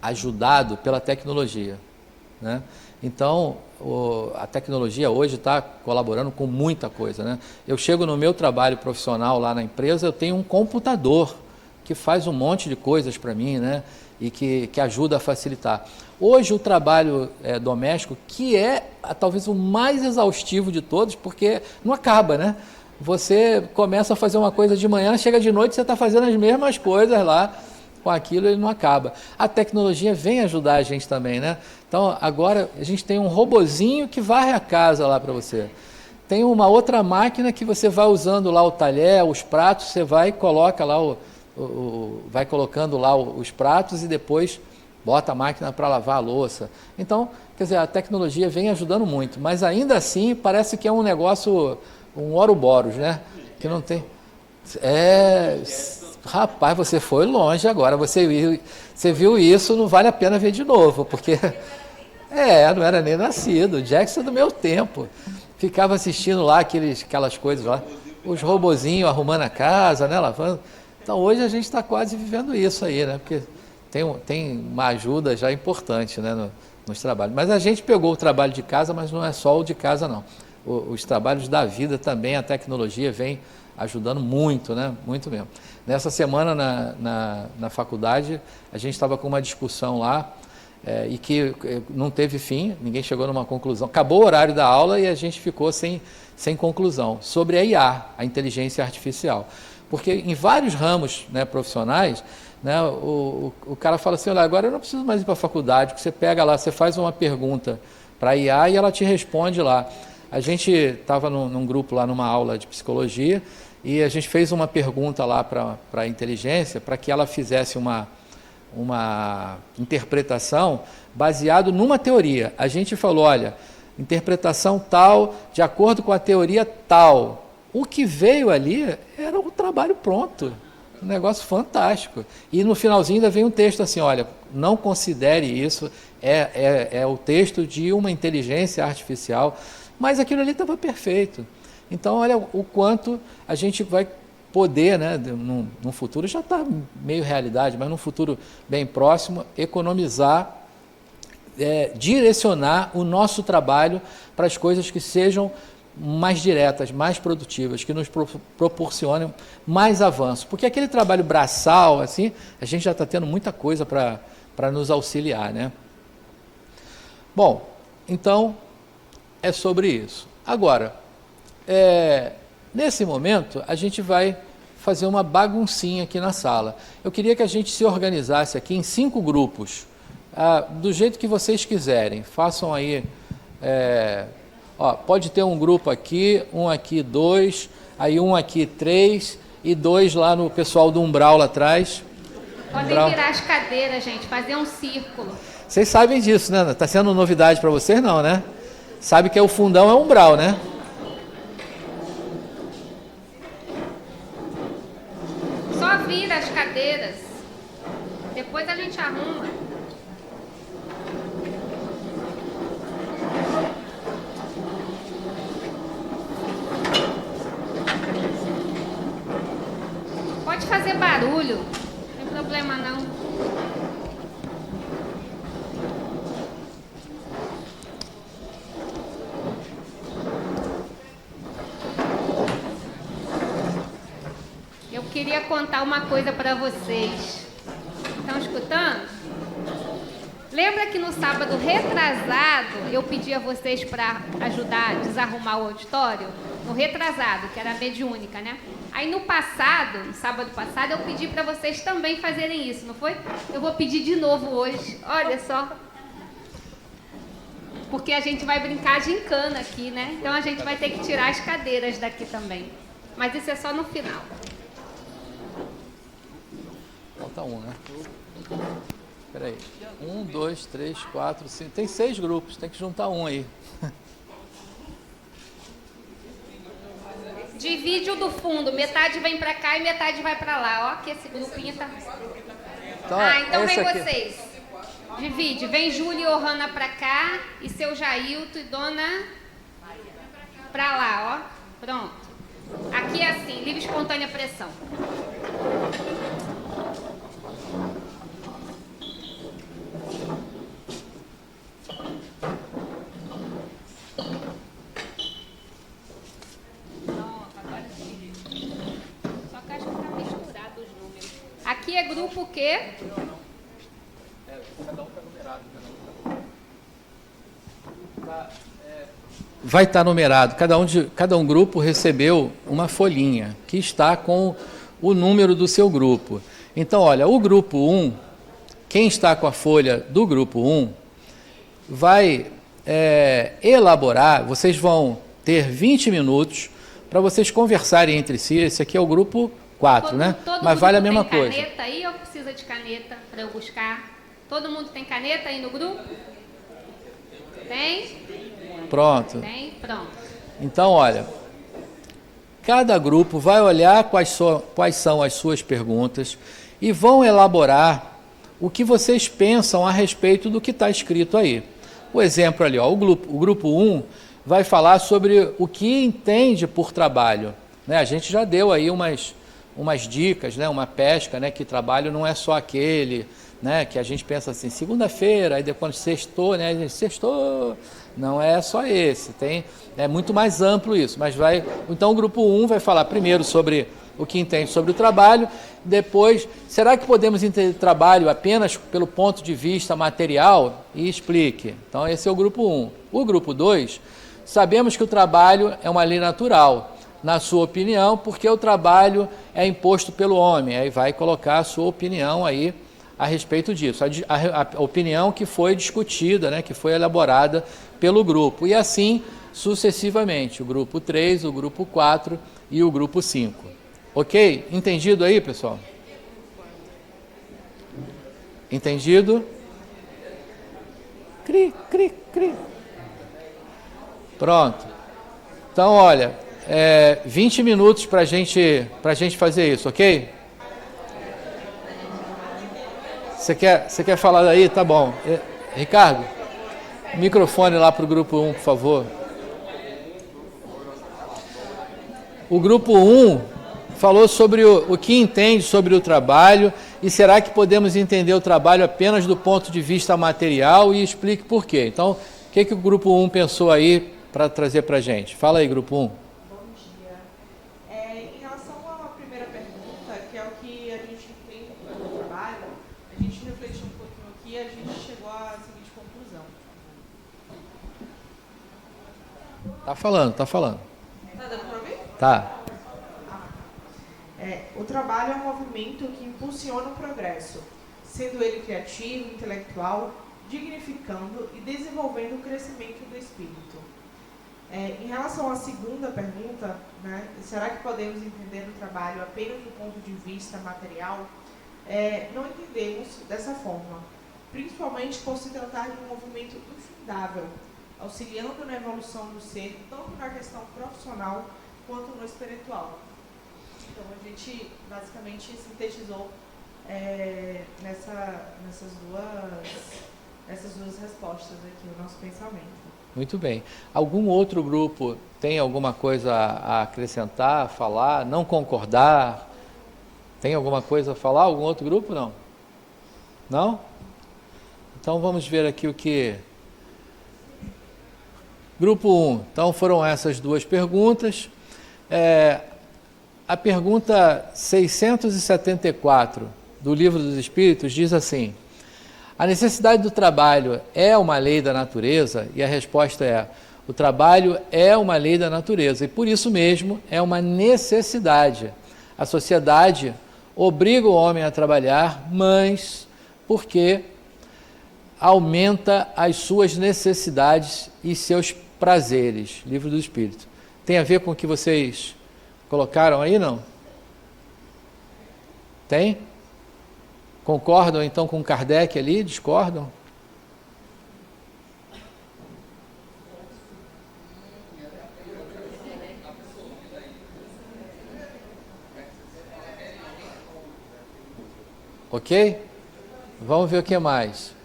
ajudado pela tecnologia, né? Então, a tecnologia hoje está colaborando com muita coisa, né? Eu chego no meu trabalho profissional lá na empresa, eu tenho um computador que faz um monte de coisas para mim, né? E que ajuda a facilitar. Hoje o trabalho doméstico, que é talvez o mais exaustivo de todos, porque não acaba, né? Você começa a fazer uma coisa de manhã, chega de noite, você está fazendo as mesmas coisas lá, com aquilo ele não acaba. A tecnologia vem ajudar a gente também, né? Então agora a gente tem um robozinho que varre a casa lá para você. Tem uma outra máquina que você vai usando lá o talher, os pratos, você vai e coloca lá vai colocando lá os pratos e depois bota a máquina para lavar a louça. Então, quer dizer, a tecnologia vem ajudando muito, mas ainda assim parece que é um negócio, um Ouroboros, né? Que não tem... Rapaz, você foi longe agora, você viu isso, não vale a pena ver de novo, porque não era nem nascido, o Jackson é do meu tempo, ficava assistindo lá aquelas coisas lá, os robozinhos arrumando a casa, né, lavando. Então hoje a gente está quase vivendo isso aí, né, porque tem uma ajuda já importante, né, nos trabalhos. Mas a gente pegou o trabalho de casa, mas não é só o de casa não, os trabalhos da vida também, a tecnologia vem ajudando muito, né? Muito mesmo. Nessa semana na faculdade, a gente estava com uma discussão lá e que não teve fim, ninguém chegou numa conclusão. Acabou o horário da aula e a gente ficou sem conclusão sobre a IA, a inteligência artificial. Porque em vários ramos, né, profissionais, né, o cara fala assim, olha, agora eu não preciso mais ir para a faculdade, porque você pega lá, você faz uma pergunta para a IA e ela te responde lá. A gente estava num grupo lá, numa aula de psicologia, e a gente fez uma pergunta lá para a inteligência, para que ela fizesse uma interpretação baseado numa teoria. A gente falou, olha, interpretação tal, de acordo com a teoria tal. O que veio ali era um trabalho pronto, um negócio fantástico. E no finalzinho ainda vem um texto assim, olha, não considere isso, é o texto de uma inteligência artificial, mas aquilo ali estava perfeito. Então, olha o quanto a gente vai poder, né, num futuro, já está meio realidade, mas num futuro bem próximo, economizar, direcionar o nosso trabalho para as coisas que sejam mais diretas, mais produtivas, que nos proporcionem mais avanço. Porque aquele trabalho braçal, assim, a gente já está tendo muita coisa para nos auxiliar, né? Bom, então é sobre isso. Agora, nesse momento, a gente vai fazer uma baguncinha aqui na sala. Eu queria que a gente se organizasse aqui em 5 grupos, do jeito que vocês quiserem. Façam aí, pode ter um grupo aqui, um aqui 2, aí um aqui 3 e 2 lá no pessoal do umbral lá atrás. Podem virar as cadeiras, gente, fazer um círculo. Vocês sabem disso, né? Tá sendo novidade para vocês não, né? Sabe que o fundão é umbral, né? Só vira as cadeiras. Depois a gente arruma. Pode fazer barulho. Não tem problema não. Eu queria contar uma coisa para vocês. Estão escutando? Lembra que no sábado retrasado eu pedi a vocês para ajudar a desarrumar o auditório? No retrasado, que era a mediúnica, né? Aí no passado, no sábado passado, eu pedi para vocês também fazerem isso, não foi? Eu vou pedir de novo hoje, olha só. Porque a gente vai brincar de gincana aqui, né? Então a gente vai ter que tirar as cadeiras daqui também. Mas isso é só no final. Falta um, né? Espera aí. 1, 2, 3, 4, 5. Tem 6 grupos, tem que juntar um aí. Divide o do fundo, metade vem pra cá e metade vai pra lá, ó, que esse grupinho tá... Então vem vocês. Divide, vem Júlia e Ohana pra cá, e seu Jailton e Dona pra lá, ó. Pronto. Aqui é assim, livre espontânea pressão. Aqui é grupo o quê? Cada um está numerado. Vai estar numerado. Cada um grupo recebeu uma folhinha que está com o número do seu grupo. Então, olha, o grupo 1, quem está com a folha do grupo 1, vai elaborar, vocês vão ter 20 minutos para vocês conversarem entre si. Esse aqui é o grupo 4, né? Mas vale a mesma coisa. Tem caneta aí ou precisa de caneta para eu buscar? Todo mundo tem caneta aí no grupo? Tem? Pronto. Tem? Pronto. Então, olha, cada grupo vai olhar quais são as suas perguntas e vão elaborar o que vocês pensam a respeito do que está escrito aí. O exemplo ali, ó, o grupo 1 vai falar sobre o que entende por trabalho, né? A gente já deu aí umas dicas, né? Uma pesca, né? Que trabalho não é só aquele, né? Que a gente pensa assim, segunda-feira, aí depois sextou, né? Sextou, não é só esse, é muito mais amplo isso, mas então o grupo 1 vai falar primeiro sobre o que entende sobre o trabalho, depois, será que podemos entender o trabalho apenas pelo ponto de vista material? E explique. Então esse é o grupo 1. O grupo 2, sabemos que o trabalho é uma lei natural, na sua opinião, porque o trabalho é imposto pelo homem, aí vai colocar a sua opinião aí a respeito disso, a opinião que foi discutida, né, que foi elaborada pelo grupo, e assim sucessivamente, o grupo 3, o grupo 4 e o grupo 5. Ok? Entendido aí, pessoal? Entendido? Cri, cri, cri. Pronto. Então, olha, 20 minutos para a gente fazer isso, ok? Você quer falar daí? Tá bom. Ricardo, microfone lá para o grupo 1, por favor. O grupo 1 falou sobre o que entende sobre o trabalho e será que podemos entender o trabalho apenas do ponto de vista material, e explique por quê. Então, o que o grupo 1 pensou aí para trazer para a gente? Fala aí, grupo 1. Bom dia. Em relação à primeira pergunta, que é o que a gente entende do trabalho, a gente refletiu um pouquinho aqui e a gente chegou à seguinte conclusão. Tá falando. Tá dando para ouvir? Tá. O trabalho é um movimento que impulsiona o progresso, sendo ele criativo, intelectual, dignificando e desenvolvendo o crescimento do espírito. Em relação à segunda pergunta, né, será que podemos entender o trabalho apenas do ponto de vista material? Não entendemos dessa forma, principalmente por se tratar de um movimento infindável, auxiliando na evolução do ser, tanto na questão profissional quanto no espiritual. Então, a gente basicamente sintetizou nessas duas respostas aqui, o nosso pensamento. Muito bem. Algum outro grupo tem alguma coisa a acrescentar, falar, não concordar? Tem alguma coisa a falar? Algum outro grupo? Não? Não? Então vamos ver aqui o que... Grupo 1. Então foram essas duas perguntas. A pergunta 674 do Livro dos Espíritos diz assim: a necessidade do trabalho é uma lei da natureza? E a resposta é: o trabalho é uma lei da natureza e por isso mesmo é uma necessidade. A sociedade obriga o homem a trabalhar, mas porque aumenta as suas necessidades e seus prazeres. Livro do Espírito. Tem a ver com o que vocês colocaram aí, não? Tem? Concordam então com Kardec ali? Discordam? Ok? Vamos ver o que mais.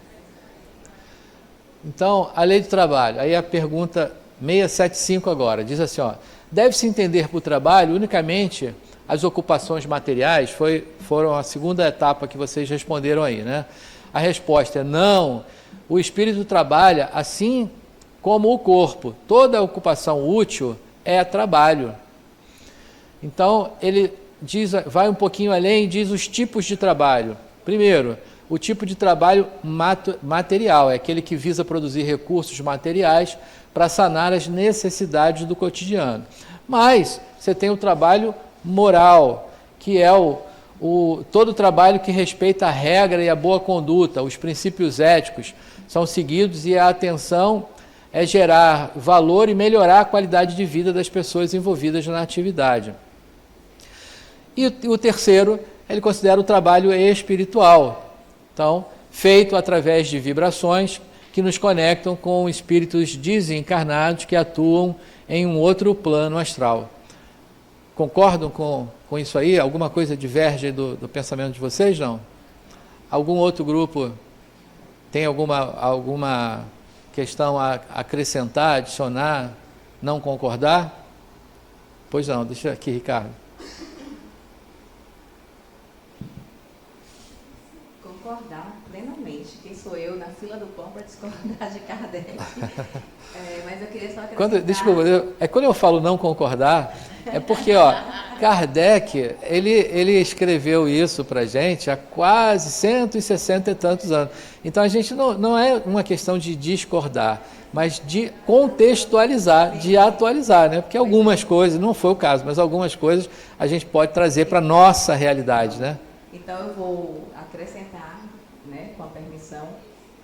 Então, a lei do trabalho. Aí a pergunta 675 agora. Diz assim, ó: deve-se entender por trabalho unicamente as ocupações materiais? Foram a segunda etapa que vocês responderam aí, né? A resposta é não. O espírito trabalha assim como o corpo. Toda ocupação útil é trabalho. Então, ele diz, vai um pouquinho além e diz os tipos de trabalho. Primeiro, o tipo de trabalho material, é aquele que visa produzir recursos materiais para sanar as necessidades do cotidiano. Mas você tem o trabalho moral, que é todo o trabalho que respeita a regra e a boa conduta, os princípios éticos são seguidos e a atenção é gerar valor e melhorar a qualidade de vida das pessoas envolvidas na atividade. E o terceiro, ele considera o trabalho espiritual, então, feito através de vibrações que nos conectam com espíritos desencarnados que atuam em um outro plano astral. Concordam com isso aí? Alguma coisa diverge do pensamento de vocês, não? Algum outro grupo tem alguma questão a acrescentar, adicionar, não concordar? Pois não, deixa aqui, Ricardo. Concordar plenamente. Quem sou eu na fila do pão para discordar de Kardec? Mas eu queria só acrescentar... Desculpa, quando eu falo não concordar, é porque, Kardec, ele escreveu isso para a gente há quase 160 e tantos anos. Então, a gente não é uma questão de discordar, mas de contextualizar, de atualizar, né? Porque algumas coisas, não foi o caso, mas algumas coisas a gente pode trazer para a nossa realidade, né? Então, eu vou acrescentar, né, com a permissão,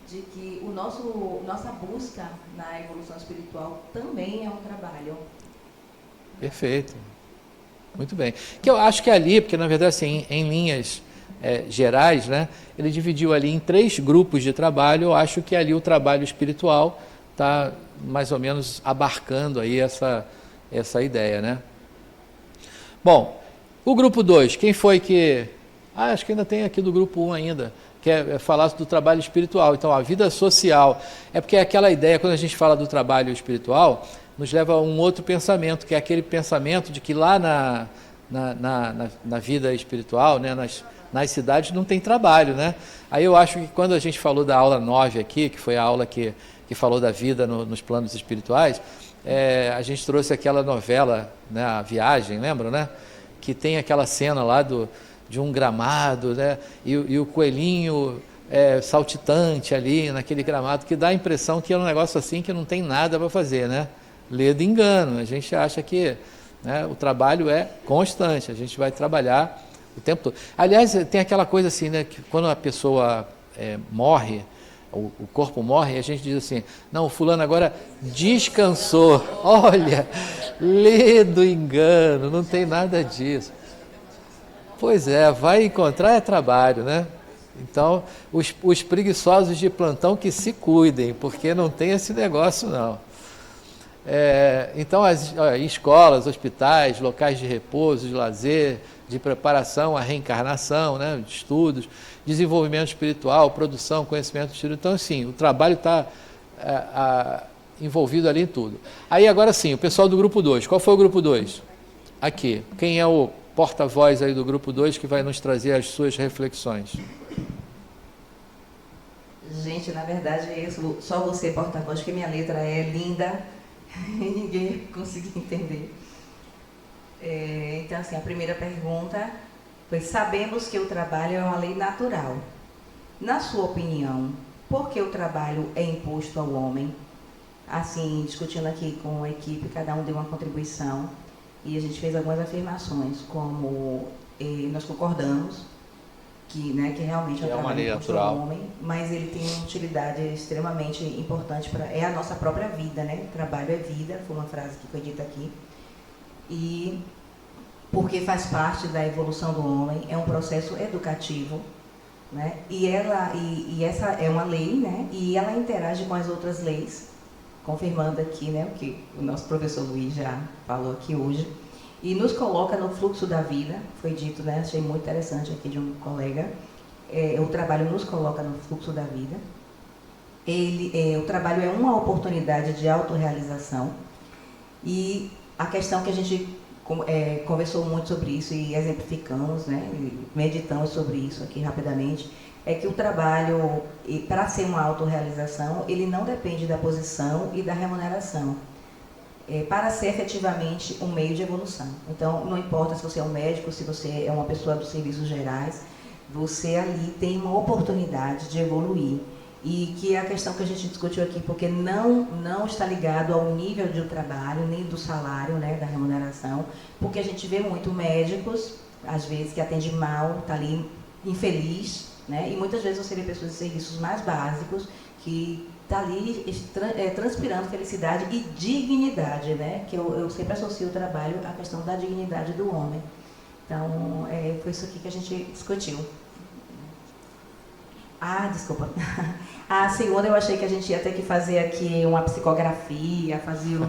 de que nossa busca na evolução espiritual também é um trabalho. Perfeito. Muito bem. Que eu acho que ali, porque na verdade, assim, em linhas gerais, né, ele dividiu ali em 3 grupos de trabalho. Eu acho que ali o trabalho espiritual está mais ou menos abarcando aí essa ideia, né? Bom, o grupo 2, quem foi que... acho que ainda tem aqui do grupo 1 ainda, que é falar do trabalho espiritual. Então, a vida social, é porque aquela ideia, quando a gente fala do trabalho espiritual, nos leva a um outro pensamento, que é aquele pensamento de que lá na vida espiritual, né, nas cidades, não tem trabalho, né? Aí eu acho que quando a gente falou da aula 9 aqui, que foi a aula que falou da vida nos planos espirituais, a gente trouxe aquela novela, né, A Viagem, lembra, né? Que tem aquela cena lá de um gramado, né? E o coelhinho saltitante ali naquele gramado, que dá a impressão que é um negócio assim que não tem nada para fazer, né? ledo engano. A gente acha que, né, o trabalho é constante, a gente vai trabalhar o tempo todo. Aliás, tem aquela coisa assim, né, que quando a pessoa morre, o corpo morre, a gente diz assim, não, o fulano agora descansou. Olha, ledo engano, não tem nada disso. Pois é, vai encontrar trabalho, né? Então, os preguiçosos de plantão que se cuidem, porque não tem esse negócio não. Então, escolas, hospitais, locais de repouso, de lazer, de preparação à reencarnação, né, de estudos, desenvolvimento espiritual, produção, conhecimento espiritual. Então, assim, o trabalho está envolvido ali em tudo. Aí, agora sim, o pessoal do grupo 2. Qual foi o grupo 2? Aqui. Quem é o porta-voz aí do grupo 2 que vai nos trazer as suas reflexões? Gente, na verdade, só você, porta-voz, porque minha letra é linda e ninguém conseguiu entender. Então, assim, a primeira pergunta foi: sabemos que o trabalho é uma lei natural. Na sua opinião, por que o trabalho é imposto ao homem? Assim, discutindo aqui com a equipe, cada um deu uma contribuição e a gente fez algumas afirmações, como nós concordamos que realmente é uma lei natural ao homem, mas ele tem uma utilidade extremamente importante é a nossa própria vida, né? Trabalho é vida, foi uma frase que foi dita aqui. E porque faz parte da evolução do homem, é um processo educativo, né? E essa é uma lei, né? E ela interage com as outras leis, confirmando aqui, né, o que o nosso professor Luiz já falou aqui hoje, e nos coloca no fluxo da vida. Foi dito, né? Achei muito interessante aqui de um colega. O trabalho nos coloca no fluxo da vida. O trabalho é uma oportunidade de autorrealização, e a questão que a gente conversou muito sobre isso e exemplificamos, né, e meditamos sobre isso aqui rapidamente, é que o trabalho, para ser uma autorrealização, ele não depende da posição e da remuneração, para ser efetivamente um meio de evolução. Então, não importa se você é um médico, se você é uma pessoa dos serviços gerais, você ali tem uma oportunidade de evoluir. E que é a questão que a gente discutiu aqui, porque não está ligado ao nível do trabalho, nem do salário, né, da remuneração, porque a gente vê muito médicos, às vezes, que atendem mal, está ali infeliz, né, e muitas vezes você vê pessoas de serviços mais básicos que está ali transpirando felicidade e dignidade, né, que eu sempre associo o trabalho à questão da dignidade do homem. Então, foi isso aqui que a gente discutiu. Desculpa. A segunda, eu achei que a gente ia ter que fazer aqui uma psicografia, fazer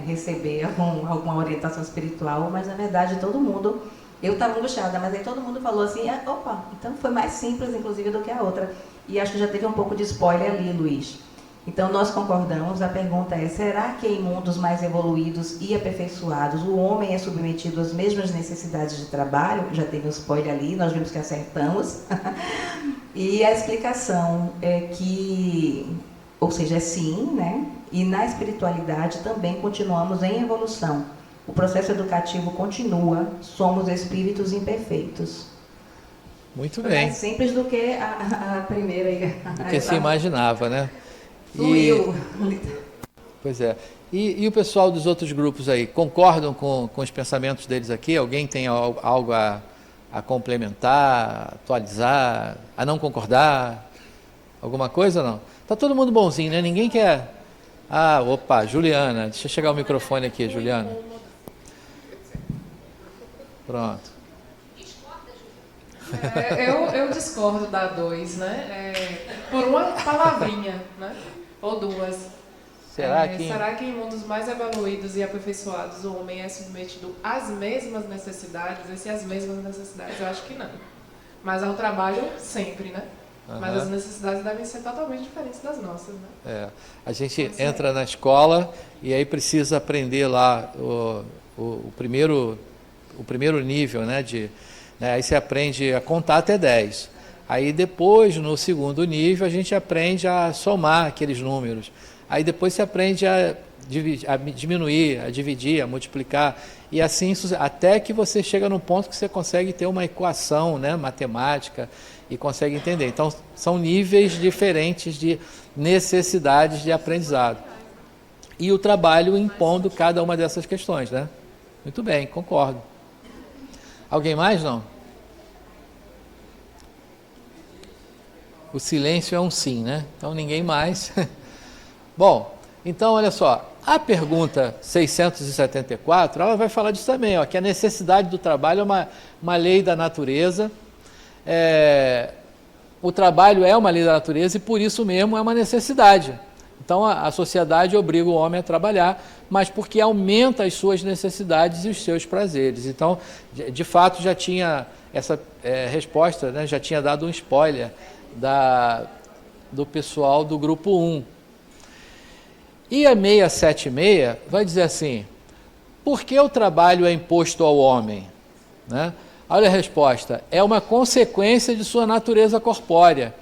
receber alguma orientação espiritual, mas na verdade todo mundo, eu estava angustiada, mas aí todo mundo falou assim, opa, então foi mais simples inclusive do que a outra. E acho que já teve um pouco de spoiler ali, Luiz. Então nós concordamos, a pergunta é: será que em mundos mais evoluídos e aperfeiçoados o homem é submetido às mesmas necessidades de trabalho? Já teve um spoiler ali, nós vimos que acertamos. E a explicação é que, ou seja, é sim, né? E na espiritualidade também continuamos em evolução. O processo educativo continua, somos espíritos imperfeitos. Muito Foi bem. mais simples do que a primeira. Do que se imaginava, né? Fluiu. Pois é. E o pessoal dos outros grupos aí, concordam com os pensamentos deles aqui? Alguém tem algo a complementar, atualizar, a não concordar? Alguma coisa ou não? Tá todo mundo bonzinho, né? Ninguém quer... Opa, Juliana. Deixa eu chegar o microfone aqui, Juliana. Pronto. Eu discordo da 2, né? Por uma palavrinha, né? Ou duas. Será que em mundos mais evoluídos e aperfeiçoados o homem é submetido às mesmas necessidades? As mesmas necessidades, eu acho que não. Mas ao trabalho, sempre, né? Uhum. Mas as necessidades devem ser totalmente diferentes das nossas, né? A gente entra na escola e aí precisa aprender lá o primeiro nível, né? Aí você aprende a contar até 10. Aí depois, no segundo nível, a gente aprende a somar aqueles números. Aí depois você aprende a diminuir, a dividir, a multiplicar. E assim, até que você chega num ponto que você consegue ter uma equação, né, matemática, e consegue entender. Então, são níveis diferentes de necessidades de aprendizado. e o trabalho impondo cada uma dessas questões, né? Muito bem, concordo. Alguém mais, não? O silêncio é um sim, né? Então ninguém mais. Bom, então olha só, a pergunta 674, ela vai falar disso também, ó, que a necessidade do trabalho é uma lei da natureza. O trabalho é uma lei da natureza e por isso mesmo é uma necessidade. Então a sociedade obriga o homem a trabalhar, mas porque aumenta as suas necessidades e os seus prazeres. Então, de fato, já tinha essa resposta, né, já tinha dado um spoiler do pessoal do grupo 1. E a 676 vai dizer assim, por que o trabalho é imposto ao homem? Né? Olha a resposta, é uma consequência de sua natureza corpórea,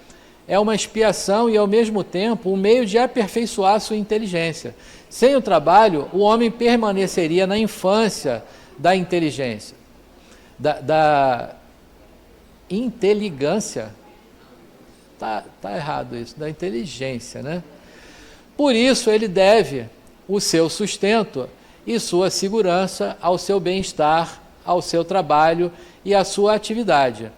é uma expiação e, ao mesmo tempo, um meio de aperfeiçoar sua inteligência. Sem o trabalho, o homem permaneceria na infância da inteligência, da inteligência. Tá errado isso, da inteligência, né? Por isso, ele deve o seu sustento e sua segurança ao seu bem-estar, ao seu trabalho e à sua atividade.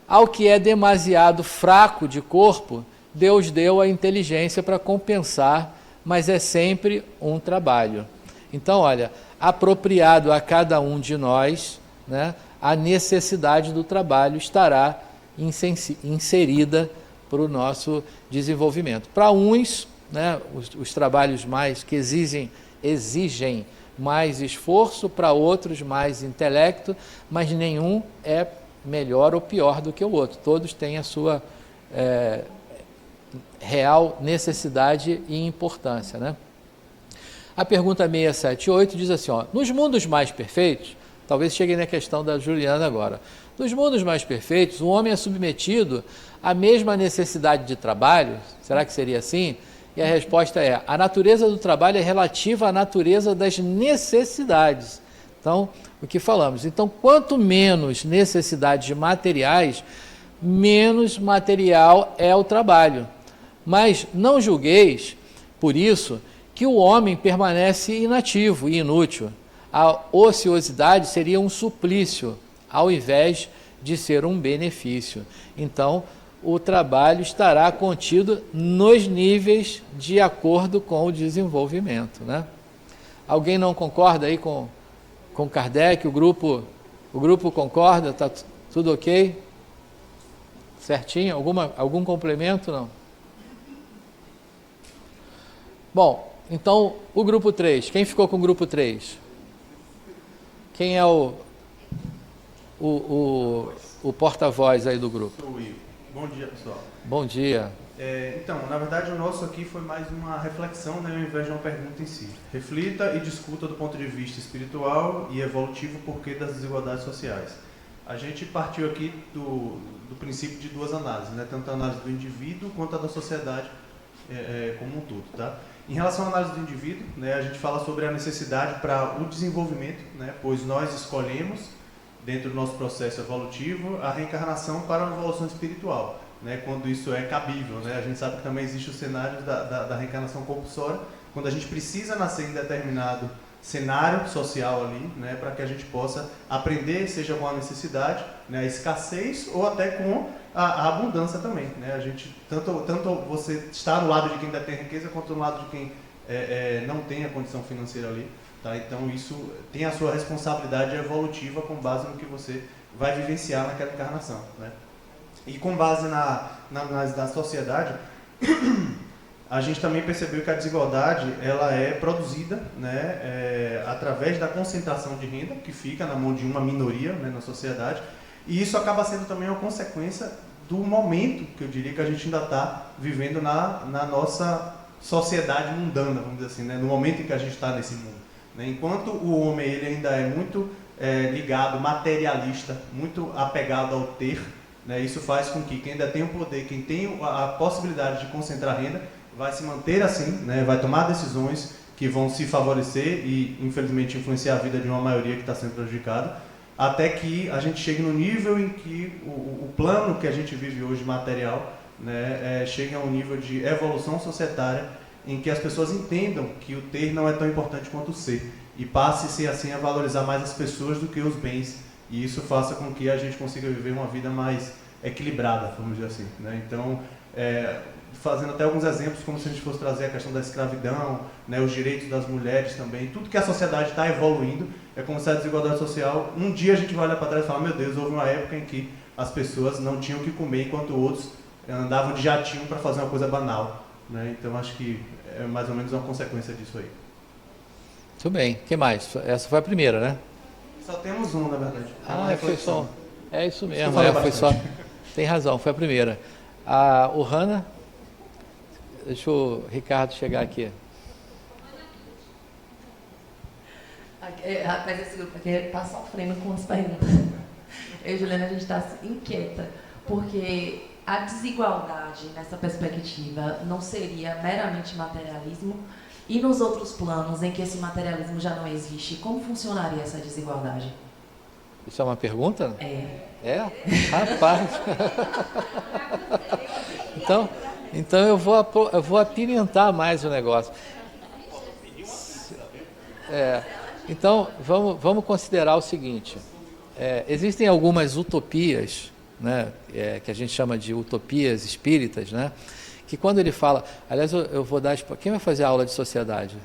Ao que é demasiado fraco de corpo, Deus deu a inteligência para compensar, mas é sempre um trabalho. Então, olha, apropriado a cada um de nós, né, a necessidade do trabalho estará inserida para o nosso desenvolvimento. Para uns, né, os trabalhos mais que exigem mais esforço, para outros mais intelecto, mas nenhum é melhor ou pior do que o outro. Todos têm a sua real necessidade e importância, né? A pergunta 678 diz assim, ó, nos mundos mais perfeitos, talvez chegue na questão da Juliana agora, nos mundos mais perfeitos, o homem é submetido à mesma necessidade de trabalho? Será que seria assim? E a resposta é, a natureza do trabalho é relativa à natureza das necessidades. Então, o que falamos? Então, quanto menos necessidades materiais, menos material é o trabalho. Mas não julgueis, por isso, que o homem permanece inativo e inútil. A ociosidade seria um suplício, ao invés de ser um benefício. Então, o trabalho estará contido nos níveis de acordo com o desenvolvimento, né? Alguém não concorda aí com Kardec? O grupo concorda? Está tudo ok? Certinho? Algum complemento? Não? Bom, então o grupo 3. Quem ficou com o grupo 3? Quem é o porta-voz aí do grupo? Sou eu. Bom dia, pessoal. Bom dia. Então, na verdade, o nosso aqui foi mais uma reflexão, né, ao invés de uma pergunta em si. Reflita e discuta do ponto de vista espiritual e evolutivo o porquê das desigualdades sociais. A gente partiu aqui do princípio de duas análises, né, tanto a análise do indivíduo quanto a da sociedade como um todo. Tá? Em relação à análise do indivíduo, né, a gente fala sobre a necessidade para o desenvolvimento, né, pois nós escolhemos, dentro do nosso processo evolutivo, a reencarnação para uma evolução espiritual. Né, quando isso é cabível, né? A gente sabe que também existe o cenário da reencarnação compulsória, quando a gente precisa nascer em determinado cenário social ali, né, para que a gente possa aprender, seja com a necessidade, né, a escassez ou até com a abundância também. Né? A gente, tanto você está no lado de quem ainda tem riqueza, quanto no lado de quem não tem a condição financeira ali. Tá? Então isso tem a sua responsabilidade evolutiva com base no que você vai vivenciar naquela encarnação. Né? E com base na sociedade, a gente também percebeu que a desigualdade ela é produzida, né, através da concentração de renda, que fica na mão de uma minoria, né, na sociedade, e isso acaba sendo também uma consequência do momento, que eu diria que a gente ainda está vivendo na nossa sociedade mundana, vamos dizer assim, né, no momento em que a gente está nesse mundo. Né, enquanto o homem ele ainda é muito ligado, materialista, muito apegado ao ter, né, isso faz com que quem ainda tem o poder, quem tem a possibilidade de concentrar renda, vai se manter assim, né, vai tomar decisões que vão se favorecer e, infelizmente, influenciar a vida de uma maioria que está sendo prejudicada, até que a gente chegue no nível em que o plano que a gente vive hoje material, né, chegue a um nível de evolução societária em que as pessoas entendam que o ter não é tão importante quanto o ser, e passe-se assim a valorizar mais as pessoas do que os bens, e isso faça com que a gente consiga viver uma vida mais equilibrada, vamos dizer assim, né? Então, fazendo até alguns exemplos, como se a gente fosse trazer a questão da escravidão, né, os direitos das mulheres também, tudo que a sociedade está evoluindo, é como se a desigualdade social, um dia a gente vai olhar para trás e falar, meu Deus, houve uma época em que as pessoas não tinham o que comer, enquanto outros andavam de jatinho para fazer uma coisa banal, né? Então, acho que é mais ou menos uma consequência disso aí. Muito bem. O que mais? Essa foi a primeira, né? Só temos um, na verdade. Foi só. É isso mesmo. Foi Foi só. Tem razão, foi a primeira. O Hanna, deixa o Ricardo chegar aqui. Rapaz, esse grupo aqui está sofrendo com as perguntas. Eu e Juliana, a gente está inquieta, porque a desigualdade nessa perspectiva não seria meramente materialismo, e nos outros planos em que esse materialismo já não existe, como funcionaria essa desigualdade? Isso é uma pergunta? É. Rapaz. Então eu vou apimentar mais o negócio. Então, vamos considerar o seguinte. Existem algumas utopias, né, que a gente chama de utopias espíritas, né, que quando ele fala... Aliás, eu vou dar... Quem vai fazer a aula de sociedade?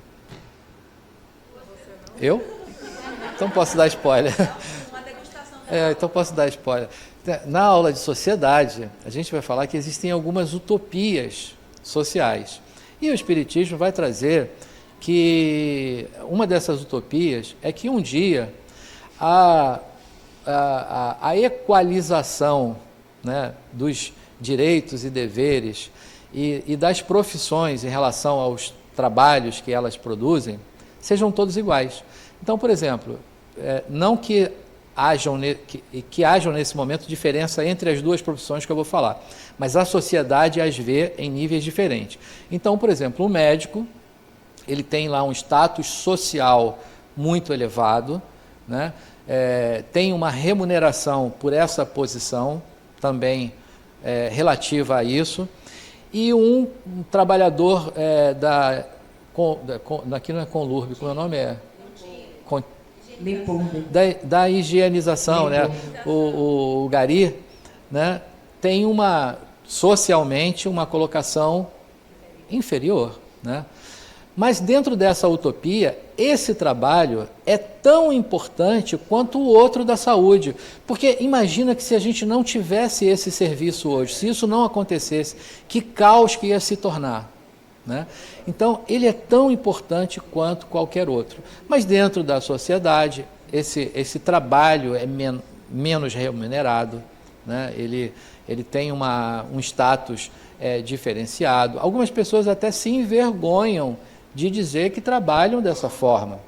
Eu? Então posso dar spoiler. Então posso dar spoiler. Na aula de sociedade, a gente vai falar que existem algumas utopias sociais. E o Espiritismo vai trazer que uma dessas utopias é que um dia a equalização, né, dos direitos e deveres e das profissões em relação aos trabalhos que elas produzem sejam todos iguais. Então, por exemplo, não que hajam nesse momento diferença entre as duas profissões que eu vou falar, mas a sociedade as vê em níveis diferentes. Então, por exemplo, o médico, ele tem lá um status social muito elevado, né? Tem uma remuneração por essa posição também relativa a isso, e um trabalhador aqui não é Conlurb, como é o nome? Da higienização, né? O Gari, né, tem socialmente uma colocação inferior, né? Mas dentro dessa utopia, esse trabalho é tão importante quanto o outro da saúde. Porque imagina que se a gente não tivesse esse serviço hoje, se isso não acontecesse, que caos que ia se tornar, né? Então, ele é tão importante quanto qualquer outro. Mas dentro da sociedade, esse trabalho é menos remunerado, né? Ele tem um status diferenciado. Algumas pessoas até se envergonham de dizer que trabalham dessa forma.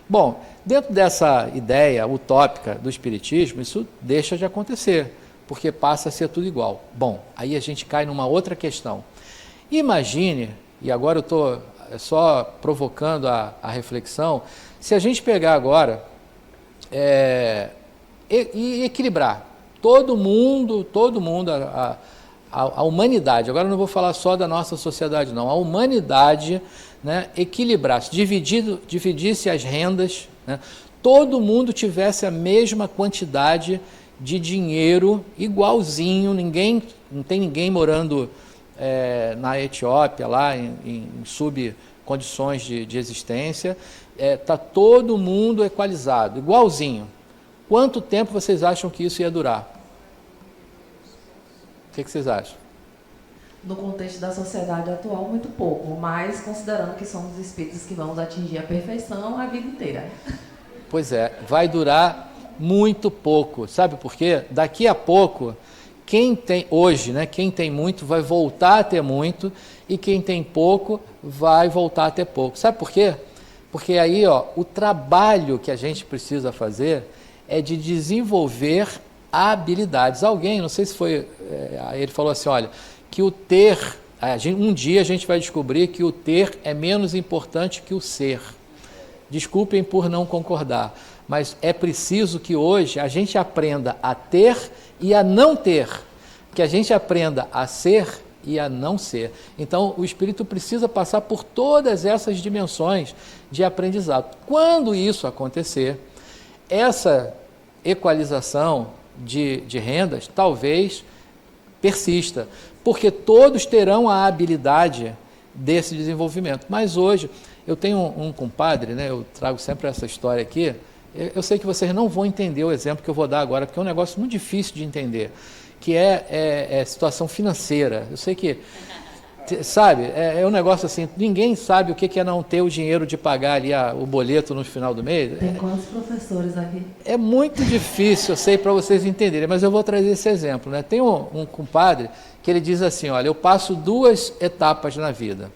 Bom, dentro dessa ideia utópica do Espiritismo, isso deixa de acontecer, porque passa a ser tudo igual. Bom, aí a gente cai numa outra questão. Imagine, e agora eu estou só provocando a reflexão, se a gente pegar agora e equilibrar todo mundo, a humanidade, agora eu não vou falar só da nossa sociedade não, a humanidade, né, equilibrasse, dividisse as rendas, né, todo mundo tivesse a mesma quantidade de dinheiro igualzinho, não tem ninguém morando na Etiópia, lá em subcondições de existência, está todo mundo equalizado, igualzinho. Quanto tempo vocês acham que isso ia durar? O que vocês acham? No contexto da sociedade atual, muito pouco, mas considerando que somos espíritos que vamos atingir a perfeição a vida inteira. Pois vai durar muito pouco. Sabe por quê? Daqui a pouco, quem tem muito vai voltar a ter muito, e quem tem pouco vai voltar a ter pouco. Sabe por quê? Porque aí, o trabalho que a gente precisa fazer é de desenvolver habilidades. Alguém, não sei se foi, ele falou assim, olha, que o ter, um dia a gente vai descobrir que o ter é menos importante que o ser. Desculpem por não concordar, mas é preciso que hoje a gente aprenda a ter e a não ter, que a gente aprenda a ser e a não ser. Então, o espírito precisa passar por todas essas dimensões de aprendizado. Quando isso acontecer, essa equalização de rendas talvez persista, porque todos terão a habilidade desse desenvolvimento. Mas hoje, eu tenho um compadre, né, eu trago sempre essa história aqui, eu sei que vocês não vão entender o exemplo que eu vou dar agora, porque é um negócio muito difícil de entender, que é situação financeira. Eu sei que, sabe, é um negócio assim, ninguém sabe o que é não ter o dinheiro de pagar ali o boleto no final do mês. Tem quantos professores aqui? É muito difícil, eu sei, para vocês entenderem, mas eu vou trazer esse exemplo, né? Tem um compadre que ele diz assim, olha, eu passo 2 etapas na vida,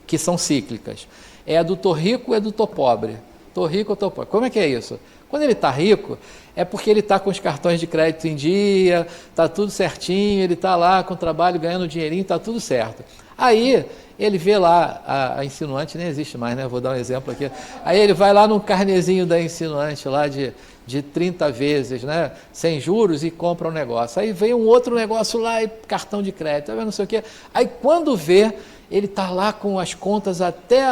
que são cíclicas. É a do tô rico e a do tô pobre. Tô rico ou tô pobre. Como é que é isso? Quando ele está rico, é porque ele está com os cartões de crédito em dia, está tudo certinho, ele está lá com o trabalho, ganhando dinheirinho, está tudo certo. Aí, ele vê lá, a insinuante nem existe mais, né? Vou dar um exemplo aqui. Aí ele vai lá no carnezinho da insinuante, lá de 30 vezes, né? Sem juros, e compra um negócio. Aí vem um outro negócio lá, e cartão de crédito, não sei o quê. Aí quando vê, ele está lá com as contas até,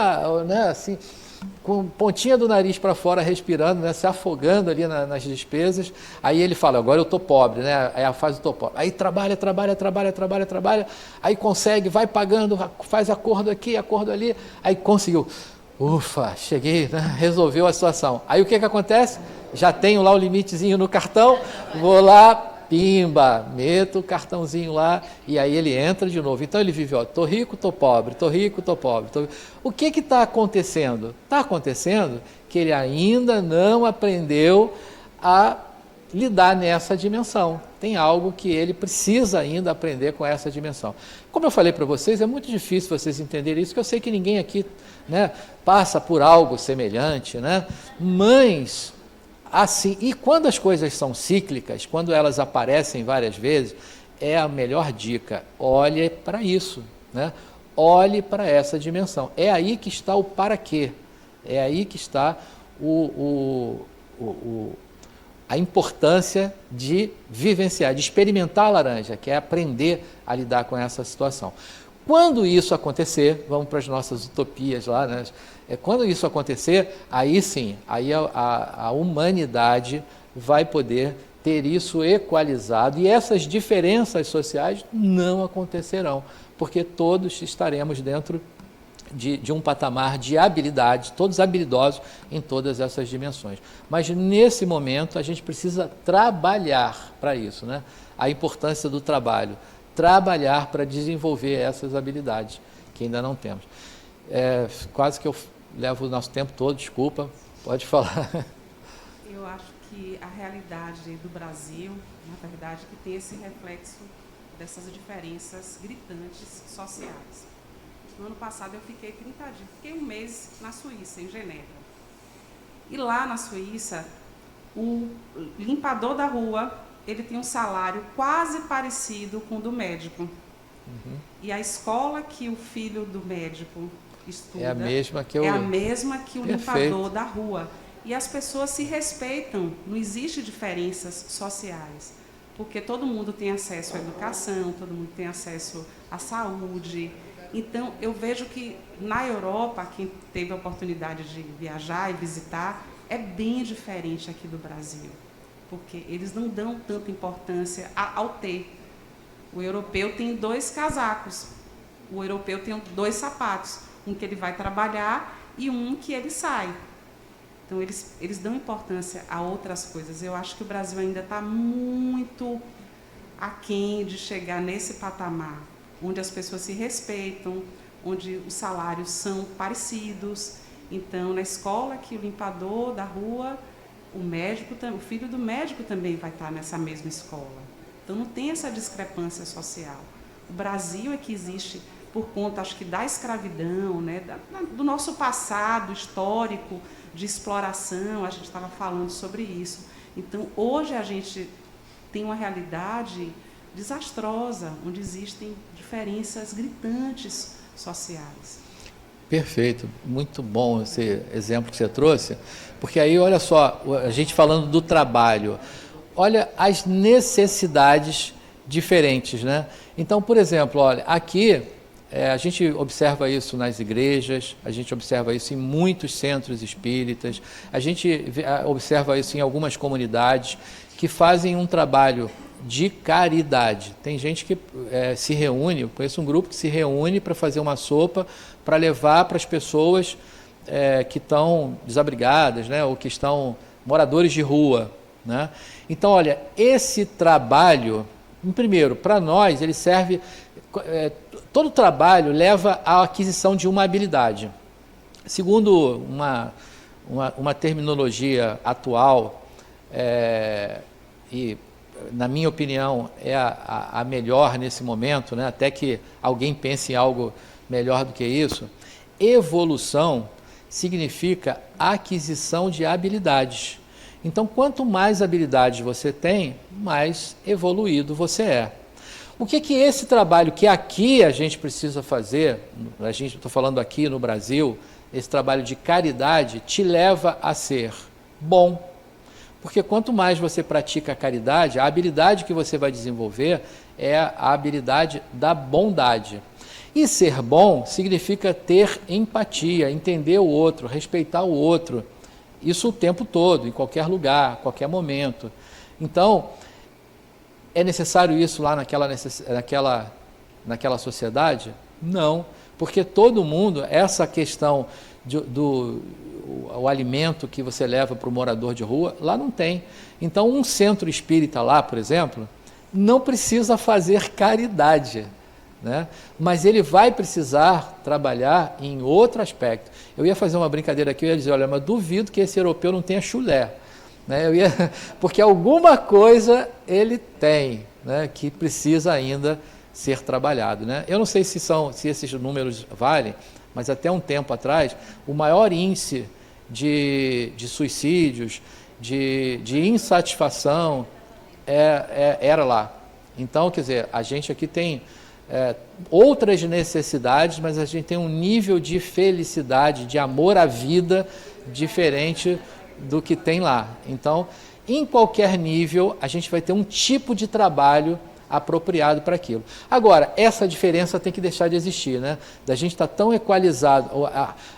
né, assim, com pontinha do nariz para fora, respirando, né, se afogando ali nas despesas. Aí ele fala, agora eu estou pobre, né? Aí a fase do tô pobre. Aí trabalha, aí consegue, vai pagando, faz acordo aqui, acordo ali, aí conseguiu. Ufa, cheguei, né? Resolveu a situação. Aí o que acontece? Já tenho lá o limitezinho no cartão, vou lá, pimba, meto o cartãozinho lá, e aí ele entra de novo. Então ele vive, ó, tô rico, tô pobre, tô rico, tô pobre. O que está acontecendo? Está acontecendo que ele ainda não aprendeu a lidar nessa dimensão. Tem algo que ele precisa ainda aprender com essa dimensão. Como eu falei para vocês, é muito difícil vocês entenderem isso, porque eu sei que ninguém aqui, né, passa por algo semelhante, né? Mas assim, e quando as coisas são cíclicas, quando elas aparecem várias vezes, é a melhor dica, olhe para isso, né? Olhe para essa dimensão. É aí que está o para quê, é aí que está a importância de vivenciar, de experimentar a laranja, que é aprender a lidar com essa situação. Quando isso acontecer, vamos para as nossas utopias lá, né? Quando isso acontecer, aí sim, aí a humanidade vai poder ter isso equalizado, e essas diferenças sociais não acontecerão, porque todos estaremos dentro de um patamar de habilidade, todos habilidosos em todas essas dimensões. Mas nesse momento a gente precisa trabalhar para isso, né? A importância do trabalho, trabalhar para desenvolver essas habilidades que ainda não temos. Quase que eu levo o nosso tempo todo, desculpa, pode falar. Eu acho que a realidade do Brasil, na verdade, que tem esse reflexo dessas diferenças gritantes sociais. No ano passado eu fiquei 30 dias, fiquei um mês na Suíça, em Genebra. E lá na Suíça, o limpador da rua, ele tem um salário quase parecido com o do médico. Uhum. E a escola que o filho do médico estuda é a mesma que o limpador da rua. E as pessoas se respeitam, não existe diferenças sociais, porque todo mundo tem acesso à educação, todo mundo tem acesso à saúde. Então, eu vejo que na Europa, quem teve a oportunidade de viajar e visitar, é bem diferente aqui do Brasil, porque eles não dão tanta importância ao ter. O europeu tem 2 casacos, o europeu tem 2 sapatos, um que ele vai trabalhar e um que ele sai. Então, eles dão importância a outras coisas. Eu acho que o Brasil ainda está muito aquém de chegar nesse patamar, onde as pessoas se respeitam, onde os salários são parecidos. Então, na escola, que o limpador da rua, o filho do médico também vai estar nessa mesma escola. Então, não tem essa discrepância social. O Brasil é que existe por conta, acho que, da escravidão, né, do nosso passado histórico de exploração, a gente estava falando sobre isso. Então, hoje a gente tem uma realidade desastrosa, onde existem diferenças gritantes sociais. Perfeito, muito bom esse exemplo que você trouxe, porque aí, olha só, a gente falando do trabalho, olha as necessidades diferentes, né? Então, por exemplo, olha, aqui a gente observa isso nas igrejas, a gente observa isso em muitos centros espíritas, a gente observa isso em algumas comunidades que fazem um trabalho de caridade. Tem gente que se reúne, eu conheço um grupo que se reúne para fazer uma sopa para levar para as pessoas que estão desabrigadas, né, ou que estão moradores de rua, né? Então, olha, esse trabalho, primeiro, para nós, ele serve... todo trabalho leva à aquisição de uma habilidade. Segundo uma terminologia atual, e na minha opinião é a melhor nesse momento, né? Até que alguém pense em algo melhor do que isso, evolução significa aquisição de habilidades. Então, quanto mais habilidades você tem, mais evoluído você é. O que esse trabalho que aqui a gente precisa fazer, estou falando aqui no Brasil, esse trabalho de caridade te leva a ser bom. Porque quanto mais você pratica a caridade, a habilidade que você vai desenvolver é a habilidade da bondade. E ser bom significa ter empatia, entender o outro, respeitar o outro. Isso o tempo todo, em qualquer lugar, qualquer momento. Então, é necessário isso lá naquela sociedade? Não, porque todo mundo, essa questão o alimento que você leva para o morador de rua, lá não tem. Então, um centro espírita lá, por exemplo, não precisa fazer caridade, né? Mas ele vai precisar trabalhar em outro aspecto. Eu ia fazer uma brincadeira aqui, eu ia dizer, olha, mas duvido que esse europeu não tenha chulé, né? Porque alguma coisa ele tem, né, que precisa ainda ser trabalhado, né? Eu não sei se esses números valem, mas até um tempo atrás, o maior índice de suicídios, de insatisfação, era lá. Então, quer dizer, a gente aqui tem outras necessidades, mas a gente tem um nível de felicidade, de amor à vida diferente do que tem lá. Então, em qualquer nível, a gente vai ter um tipo de trabalho apropriado para aquilo. Agora, essa diferença tem que deixar de existir, né? Da gente estar tão equalizado,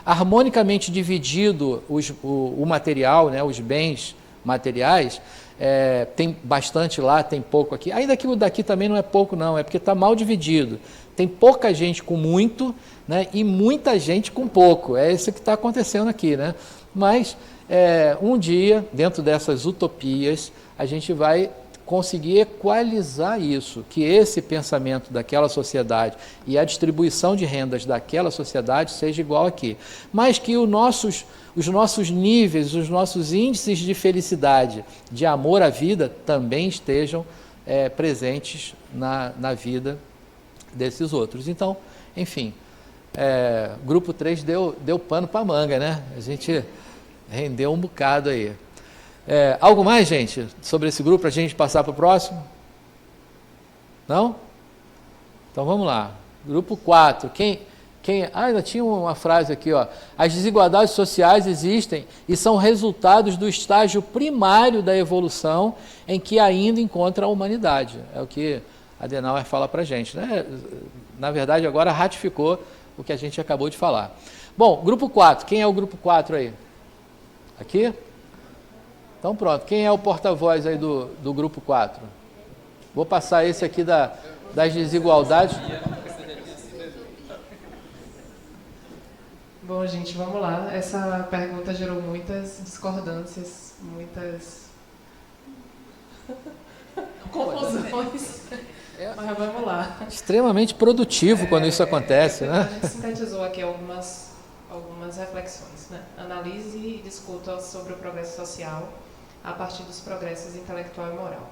harmonicamente dividido o material, né? Os bens materiais, tem bastante lá, tem pouco aqui. Ainda que o daqui também não é pouco, não, é porque está mal dividido. Tem pouca gente com muito, né? E muita gente com pouco. É isso que está acontecendo aqui, né? Mas um dia, dentro dessas utopias, a gente vai conseguir equalizar isso, que esse pensamento daquela sociedade e a distribuição de rendas daquela sociedade seja igual aqui. Mas que os nossos níveis, os nossos índices de felicidade, de amor à vida, também estejam presentes na vida desses outros. Então, enfim, grupo 3 deu pano para manga, né? A gente rendeu um bocado aí. Algo mais, gente, sobre esse grupo, para a gente passar para o próximo? Não? Então vamos lá. Grupo 4. Ainda tinha uma frase aqui, ó. As desigualdades sociais existem e são resultados do estágio primário da evolução em que ainda encontra a humanidade. É o que Adenauer fala para a gente, né? Na verdade, agora ratificou o que a gente acabou de falar. Bom, grupo 4. Quem é o grupo 4 aí? Aqui? Então pronto, quem é o porta-voz aí do grupo 4? Vou passar esse aqui das desigualdades. Bom, gente, vamos lá. Essa pergunta gerou muitas discordâncias, muitas confusões. Mas vamos lá. Extremamente produtivo quando isso acontece, né? A gente sintetizou aqui algumas reflexões, né? Analise e discuta sobre o progresso social a partir dos progressos intelectual e moral.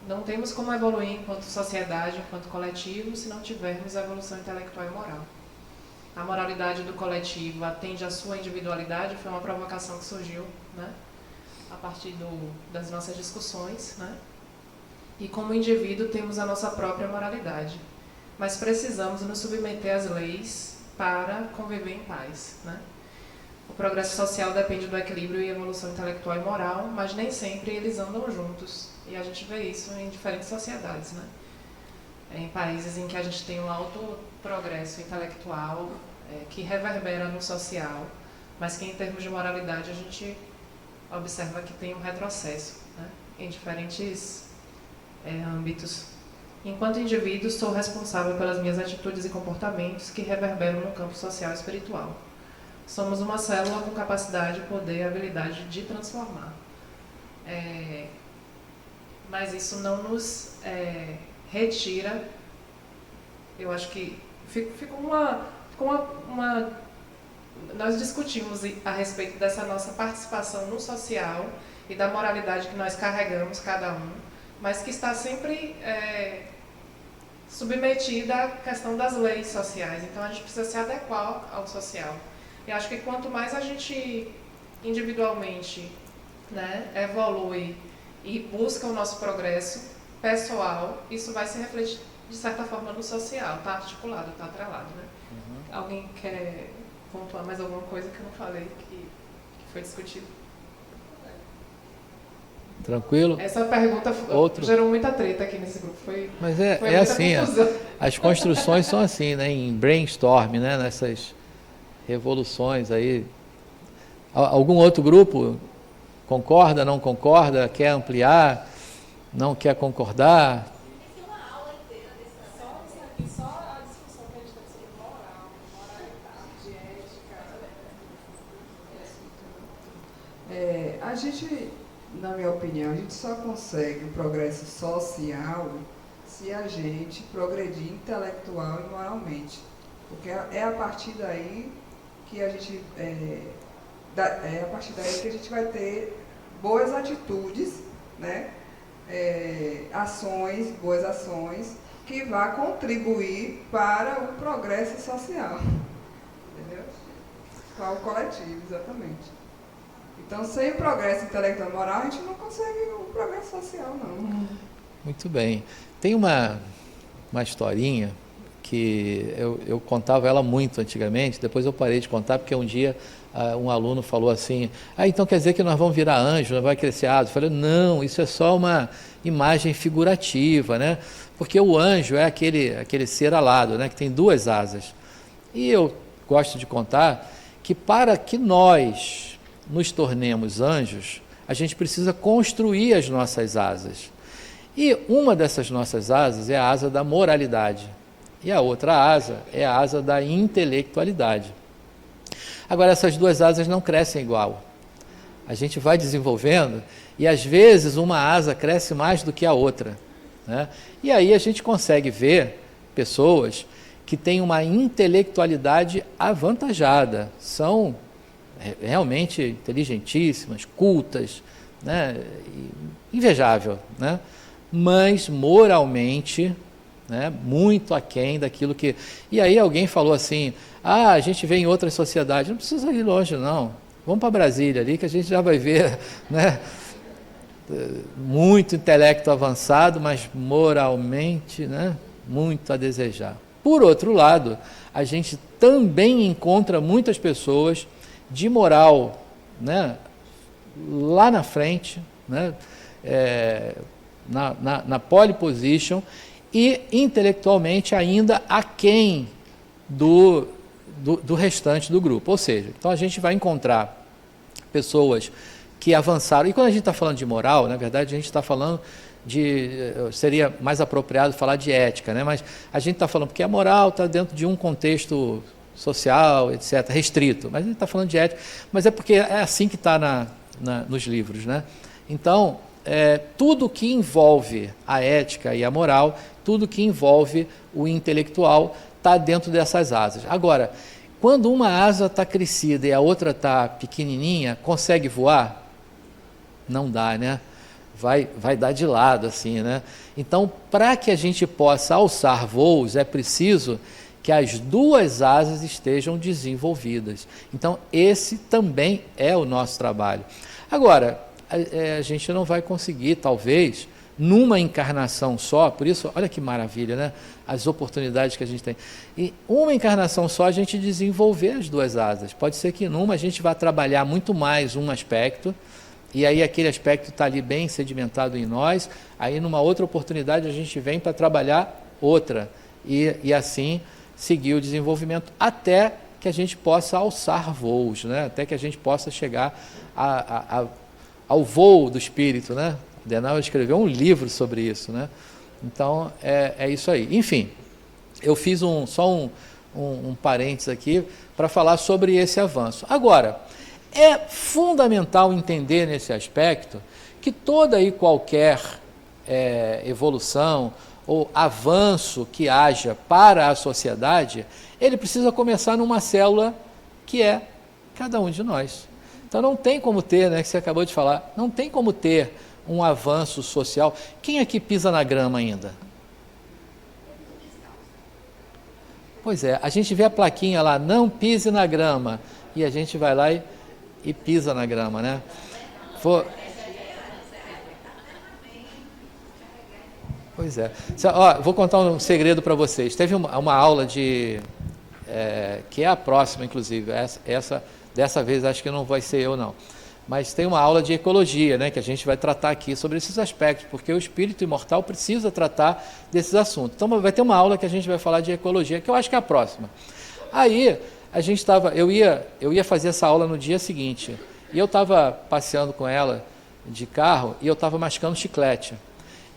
Não temos como evoluir enquanto sociedade, enquanto coletivo, se não tivermos a evolução intelectual e moral. A moralidade do coletivo atende à sua individualidade, foi uma provocação que surgiu, né, a partir das nossas discussões, né? E como indivíduo temos a nossa própria moralidade, mas precisamos nos submeter às leis para conviver em paz, né? O progresso social depende do equilíbrio e evolução intelectual e moral, mas nem sempre eles andam juntos. E a gente vê isso em diferentes sociedades, né? Em países em que a gente tem um alto progresso intelectual, que reverbera no social, mas que em termos de moralidade a gente observa que tem um retrocesso, né? Em diferentes âmbitos. Enquanto indivíduo, sou responsável pelas minhas atitudes e comportamentos que reverberam no campo social e espiritual. Somos uma célula com capacidade, poder e habilidade de transformar. Mas isso não nos retira. Eu acho que nós discutimos a respeito dessa nossa participação no social e da moralidade que nós carregamos, cada um, mas que está sempre submetida à questão das leis sociais. Então, a gente precisa se adequar ao social. Eu acho que quanto mais a gente individualmente, né, evolui e busca o nosso progresso pessoal, isso vai se refletir, de certa forma, no social. Está articulado, está atrelado, né? Uhum. Alguém quer pontuar mais alguma coisa que eu não falei, que foi discutido? Tranquilo? Essa pergunta gerou muita treta aqui nesse grupo. Mas é assim, as construções são assim, né? Em brainstorm, né? Nessas revoluções aí. Algum outro grupo concorda, não concorda, quer ampliar, não quer concordar? A gente, na minha opinião, a gente só consegue o progresso social se a gente progredir intelectual e moralmente. Porque é a partir daí que a gente vai ter boas atitudes, né? Boas ações que vá contribuir para o progresso social. Entendeu? Para o coletivo, exatamente. Então, sem o progresso intelectual e moral, a gente não consegue o progresso social, não. Muito bem. Tem uma historinha que eu contava ela muito antigamente, depois eu parei de contar, porque um dia um aluno falou assim, então quer dizer que nós vamos virar anjo, nós vamos crescer asas? Eu falei, não, isso é só uma imagem figurativa, né? Porque o anjo é aquele ser alado, né? Que tem 2 asas. E eu gosto de contar que para que nós nos tornemos anjos, a gente precisa construir as nossas asas. E uma dessas nossas asas é a asa da moralidade. E a outra asa é a asa da intelectualidade. Agora, essas 2 asas não crescem igual. A gente vai desenvolvendo e, às vezes, uma asa cresce mais do que a outra, né? E aí a gente consegue ver pessoas que têm uma intelectualidade avantajada, são realmente inteligentíssimas, cultas, né? Invejável, né? Mas moralmente, né, muito aquém daquilo que... E aí alguém falou assim, a gente vê em outras sociedades, não precisa ir longe não, vamos para Brasília ali que a gente já vai ver, né, muito intelecto avançado, mas moralmente, né, muito a desejar. Por outro lado, a gente também encontra muitas pessoas de moral, né, lá na frente, né, na pole position, e intelectualmente ainda aquém do restante do grupo. Ou seja, então a gente vai encontrar pessoas que avançaram, e quando a gente está falando de moral, na verdade a gente está falando seria mais apropriado falar de ética, né? Mas a gente está falando, porque a moral está dentro de um contexto social, etc., restrito, mas a gente está falando de ética, mas é porque é assim que está nos livros, né? Então, tudo que envolve a ética e a moral, tudo que envolve o intelectual está dentro dessas asas. Agora, quando uma asa está crescida e a outra está pequenininha, consegue voar? Não dá, né? Vai dar de lado, assim, né? Então, para que a gente possa alçar voos, é preciso que as 2 asas estejam desenvolvidas. Então, esse também é o nosso trabalho. Agora, a gente não vai conseguir, talvez, numa encarnação só, por isso, olha que maravilha, né? As oportunidades que a gente tem. E uma encarnação só a gente desenvolver as duas asas. Pode ser que numa a gente vá trabalhar muito mais um aspecto, e aí aquele aspecto está ali bem sedimentado em nós, aí numa outra oportunidade a gente vem para trabalhar outra, e assim seguir o desenvolvimento até que a gente possa alçar voos, né? Até que a gente possa chegar ao voo do espírito, né? Denal escreveu um livro sobre isso, né? Então, é isso aí. Enfim, eu fiz só um parênteses aqui para falar sobre esse avanço. Agora, é fundamental entender nesse aspecto que toda e qualquer evolução ou avanço que haja para a sociedade, ele precisa começar numa célula que é cada um de nós. Então não tem como ter, né, que você acabou de falar, não tem como ter um avanço social. Quem aqui pisa na grama ainda? Pois é, a gente vê a plaquinha lá, não pise na grama, e a gente vai lá e pisa na grama, né? Pois é. Vou contar um segredo para vocês. Teve uma aula que é a próxima, inclusive, dessa vez acho que não vai ser eu não, mas tem uma aula de ecologia, né, que a gente vai tratar aqui sobre esses aspectos, porque o espírito imortal precisa tratar desses assuntos. Então vai ter uma aula que a gente vai falar de ecologia, que eu acho que é a próxima. Aí eu ia fazer essa aula no dia seguinte, e eu estava passeando com ela de carro e eu estava mascando chiclete.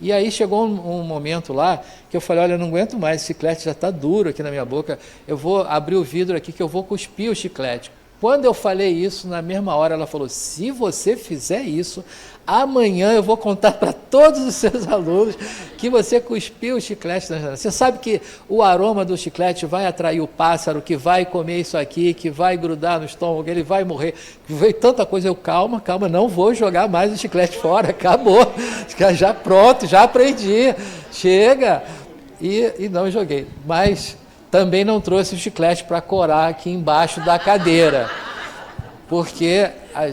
E aí chegou um momento lá que eu falei, olha, eu não aguento mais, esse chiclete já está duro aqui na minha boca, eu vou abrir o vidro aqui que eu vou cuspir o chiclete. Quando eu falei isso, na mesma hora ela falou, se você fizer isso, amanhã eu vou contar para todos os seus alunos que você cuspiu o chiclete na janela. Você sabe que o aroma do chiclete vai atrair o pássaro, que vai comer isso aqui, que vai grudar no estômago, ele vai morrer. Veio tanta coisa, eu, calma, não vou jogar mais o chiclete fora, acabou. Já pronto, já aprendi, chega. E não joguei, mas também não trouxe o chiclete para corar aqui embaixo da cadeira, porque a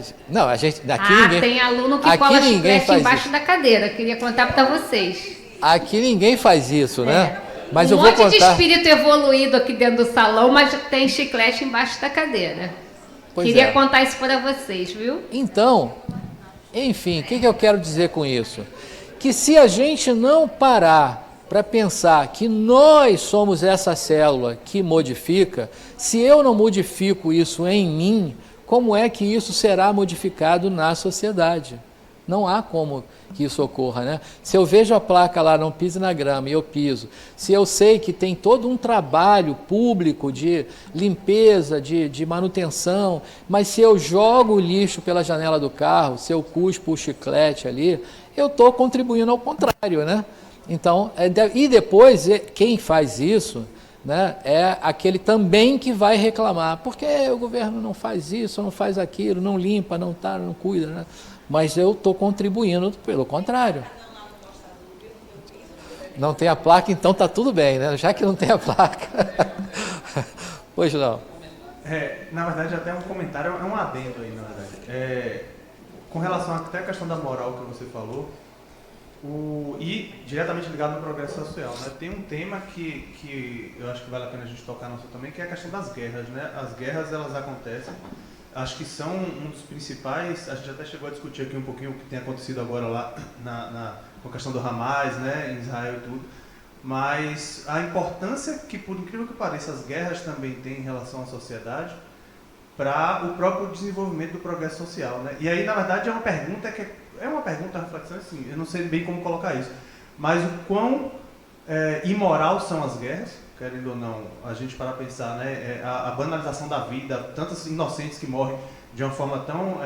gente aqui ninguém, tem aluno que cola chiclete embaixo da cadeira. Queria contar para vocês. Aqui ninguém faz isso, né? Mas eu vou contar. Um monte de espírito evoluído aqui dentro do salão, mas tem chiclete embaixo da cadeira. Queria contar isso para vocês, viu? Então, enfim, o que eu quero dizer com isso? Que se a gente não parar para pensar que nós somos essa célula que modifica, se eu não modifico isso em mim, como é que isso será modificado na sociedade? Não há como que isso ocorra, né? Se eu vejo a placa lá, não pise na grama, e eu piso, se eu sei que tem todo um trabalho público de limpeza, de manutenção, mas se eu jogo o lixo pela janela do carro, se eu cuspo o chiclete ali, eu estou contribuindo ao contrário, né? Então, e depois, quem faz isso, né, é aquele também que vai reclamar, porque o governo não faz isso, não faz aquilo, não limpa, não cuida, né? Mas eu estou contribuindo pelo contrário. Não tem a placa, então está tudo bem, né? Já que não tem a placa. Pois não. Na verdade, até um comentário, é um adendo aí, na verdade. Com relação até à questão da moral que você falou, e diretamente ligado no progresso social, né? Tem um tema que eu acho que vale a pena a gente tocar no assunto também, que é a questão das guerras, né? As guerras, elas acontecem, acho que são um dos principais, a gente até chegou a discutir aqui um pouquinho o que tem acontecido agora lá com a questão do Hamas, né, em Israel e tudo, mas a importância que, por incrível que pareça, as guerras também têm em relação à sociedade para o próprio desenvolvimento do progresso social, né? E aí, na verdade, é uma pergunta, uma reflexão assim, eu não sei bem como colocar isso, mas o quão imoral são as guerras, querendo ou não, a gente para pensar, né, a banalização da vida, tantos inocentes que morrem de uma forma tão...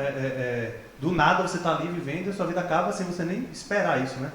do nada você está ali vivendo e a sua vida acaba sem você nem esperar isso, né?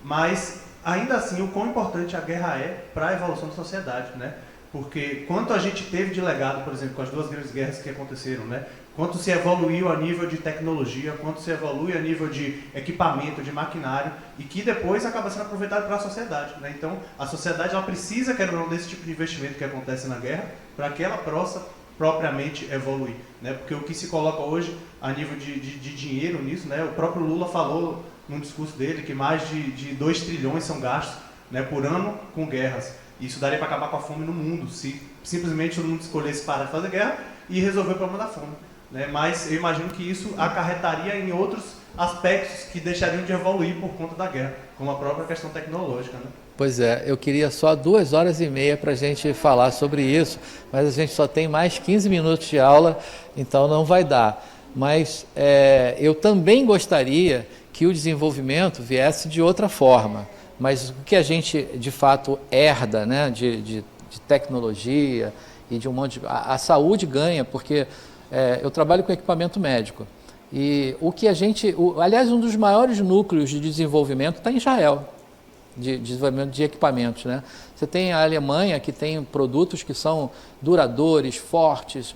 Mas, ainda assim, o quão importante a guerra é para a evolução da sociedade, né? Porque quanto a gente teve de legado, por exemplo, com as duas grandes guerras que aconteceram, né? Quanto se evoluiu a nível de tecnologia, quanto se evolui a nível de equipamento, de maquinário, e que depois acaba sendo aproveitado para a sociedade, né? Então, a sociedade ela precisa, quer ou não, desse tipo de investimento que acontece na guerra, para que ela possa propriamente evoluir, né? Porque o que se coloca hoje a nível de dinheiro nisso, né? O próprio Lula falou num discurso dele que mais de 2 trilhões são gastos, né, por ano com guerras. Isso daria para acabar com a fome no mundo, se simplesmente todo mundo escolhesse parar de fazer guerra e resolver o problema da fome. Né? Mas eu imagino que isso acarretaria em outros aspectos que deixariam de evoluir por conta da guerra, como a própria questão tecnológica. Né? Pois é, eu queria só 2h30 para a gente falar sobre isso, mas a gente só tem mais 15 minutos de aula, então não vai dar. Mas eu também gostaria que o desenvolvimento viesse de outra forma, mas o que a gente de fato herda, né, de tecnologia e de um monte de... A saúde ganha, porque eu trabalho com equipamento médico, e o que a gente... aliás, um dos maiores núcleos de desenvolvimento está em Israel, de desenvolvimento de equipamentos, né? Você tem a Alemanha, que tem produtos que são duradouros, fortes,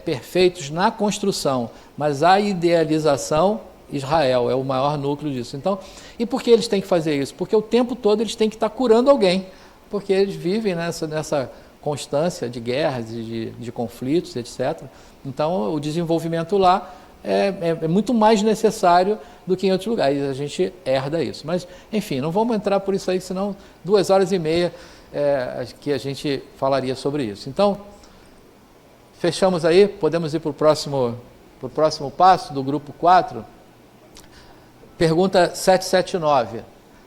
perfeitos na construção, mas a idealização, Israel é o maior núcleo disso. Então, e por que eles têm que fazer isso? Porque o tempo todo eles têm que estar curando alguém, porque eles vivem nessa constância de guerras e de conflitos, etc. Então, o desenvolvimento lá é muito mais necessário do que em outros lugares. A gente herda isso. Mas, enfim, não vamos entrar por isso aí, senão 2h30 que a gente falaria sobre isso. Então, fechamos aí, podemos ir para o próximo passo do grupo 4. Pergunta 779.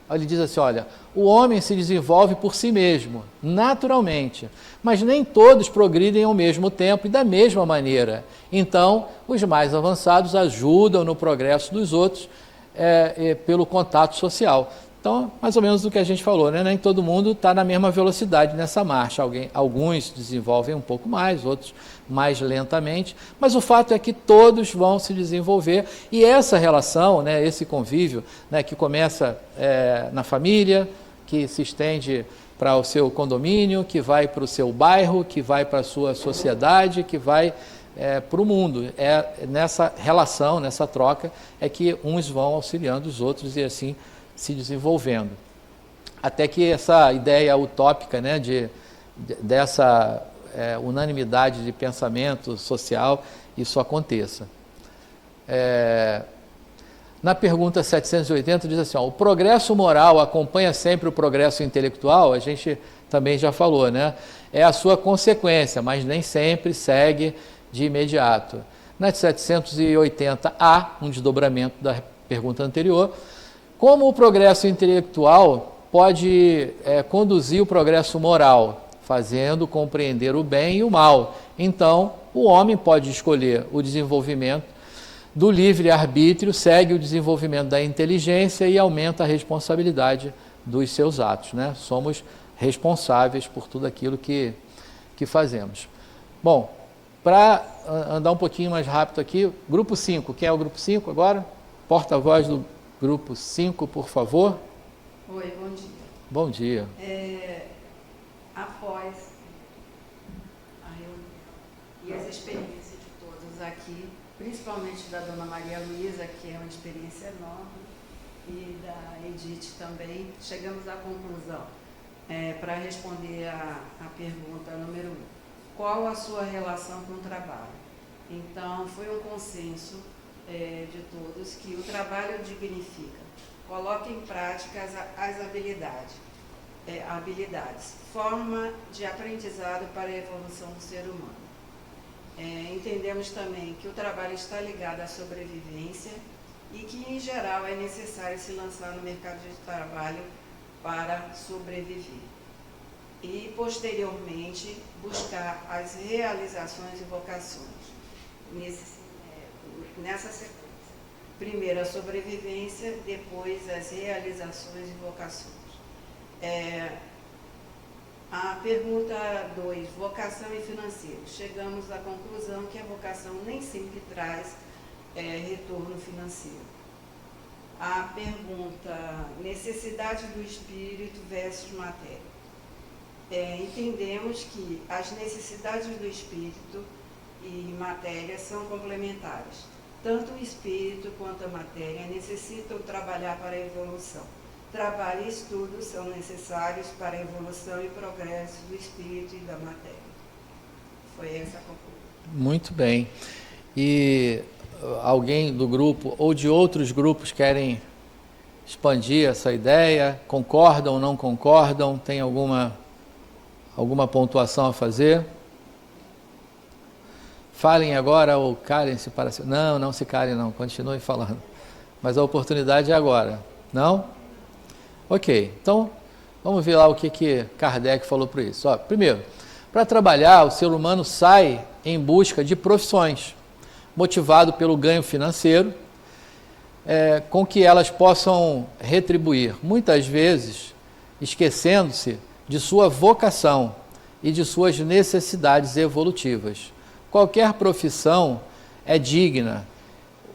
Ele diz assim, olha, o homem se desenvolve por si mesmo, naturalmente, mas nem todos progridem ao mesmo tempo e da mesma maneira. Então, os mais avançados ajudam no progresso dos outros pelo contato social. Então, mais ou menos o que a gente falou, né? Nem todo mundo está na mesma velocidade nessa marcha. Alguns desenvolvem um pouco mais, outros mais lentamente, mas o fato é que todos vão se desenvolver, e essa relação, né, esse convívio, né, que começa na família, que se estende para o seu condomínio, que vai para o seu bairro, que vai para a sua sociedade, que vai para o mundo. Nessa relação, nessa troca, é que uns vão auxiliando os outros e assim se desenvolvendo. Até que essa ideia utópica, né, dessa unanimidade de pensamento social, isso aconteça. Na pergunta 780 diz assim, o progresso moral acompanha sempre o progresso intelectual, a gente também já falou, né? É a sua consequência, mas nem sempre segue de imediato. Na 780 há um desdobramento da pergunta anterior. Como o progresso intelectual pode conduzir o progresso moral, fazendo compreender o bem e o mal? Então, o homem pode escolher o desenvolvimento do livre-arbítrio, segue o desenvolvimento da inteligência e aumenta a responsabilidade dos seus atos, né? Somos responsáveis por tudo aquilo que fazemos. Bom, para andar um pouquinho mais rápido aqui, grupo 5, quem é o grupo 5 agora? Porta-voz do grupo 5, por favor. Oi, bom dia. Bom dia. Após a reunião e as experiências de todos aqui, principalmente da dona Maria Luísa, que é uma experiência enorme, e da Edith também, chegamos à conclusão, para responder a pergunta número 1, qual a sua relação com o trabalho? Então, foi um consenso de todos que o trabalho dignifica, coloca em prática as habilidades, forma de aprendizado para a evolução do ser humano. Entendemos também que o trabalho está ligado à sobrevivência e que, em geral, é necessário se lançar no mercado de trabalho para sobreviver. E, posteriormente, buscar as realizações e vocações. Nessa sequência. Primeiro a sobrevivência, depois as realizações e vocações. A pergunta 2, vocação e financeiro. Chegamos à conclusão que a vocação nem sempre traz retorno financeiro. A pergunta, necessidade do espírito versus matéria. Entendemos que as necessidades do espírito e matéria são complementares. Tanto o espírito quanto a matéria necessitam trabalhar para a evolução. Trabalho e estudo são necessários para a evolução e progresso do espírito e da matéria. Foi essa a conclusão. Muito bem. E alguém do grupo ou de outros grupos querem expandir essa ideia? Concordam ou não concordam? Tem alguma pontuação a fazer? Falem agora ou calem-se para... Não se calem não, continue falando. Mas a oportunidade é agora, não? Ok, então vamos ver lá o que Kardec falou para isso. Primeiro, para trabalhar, o ser humano sai em busca de profissões, motivado pelo ganho financeiro, com que elas possam retribuir, muitas vezes esquecendo-se de sua vocação e de suas necessidades evolutivas. Qualquer profissão é digna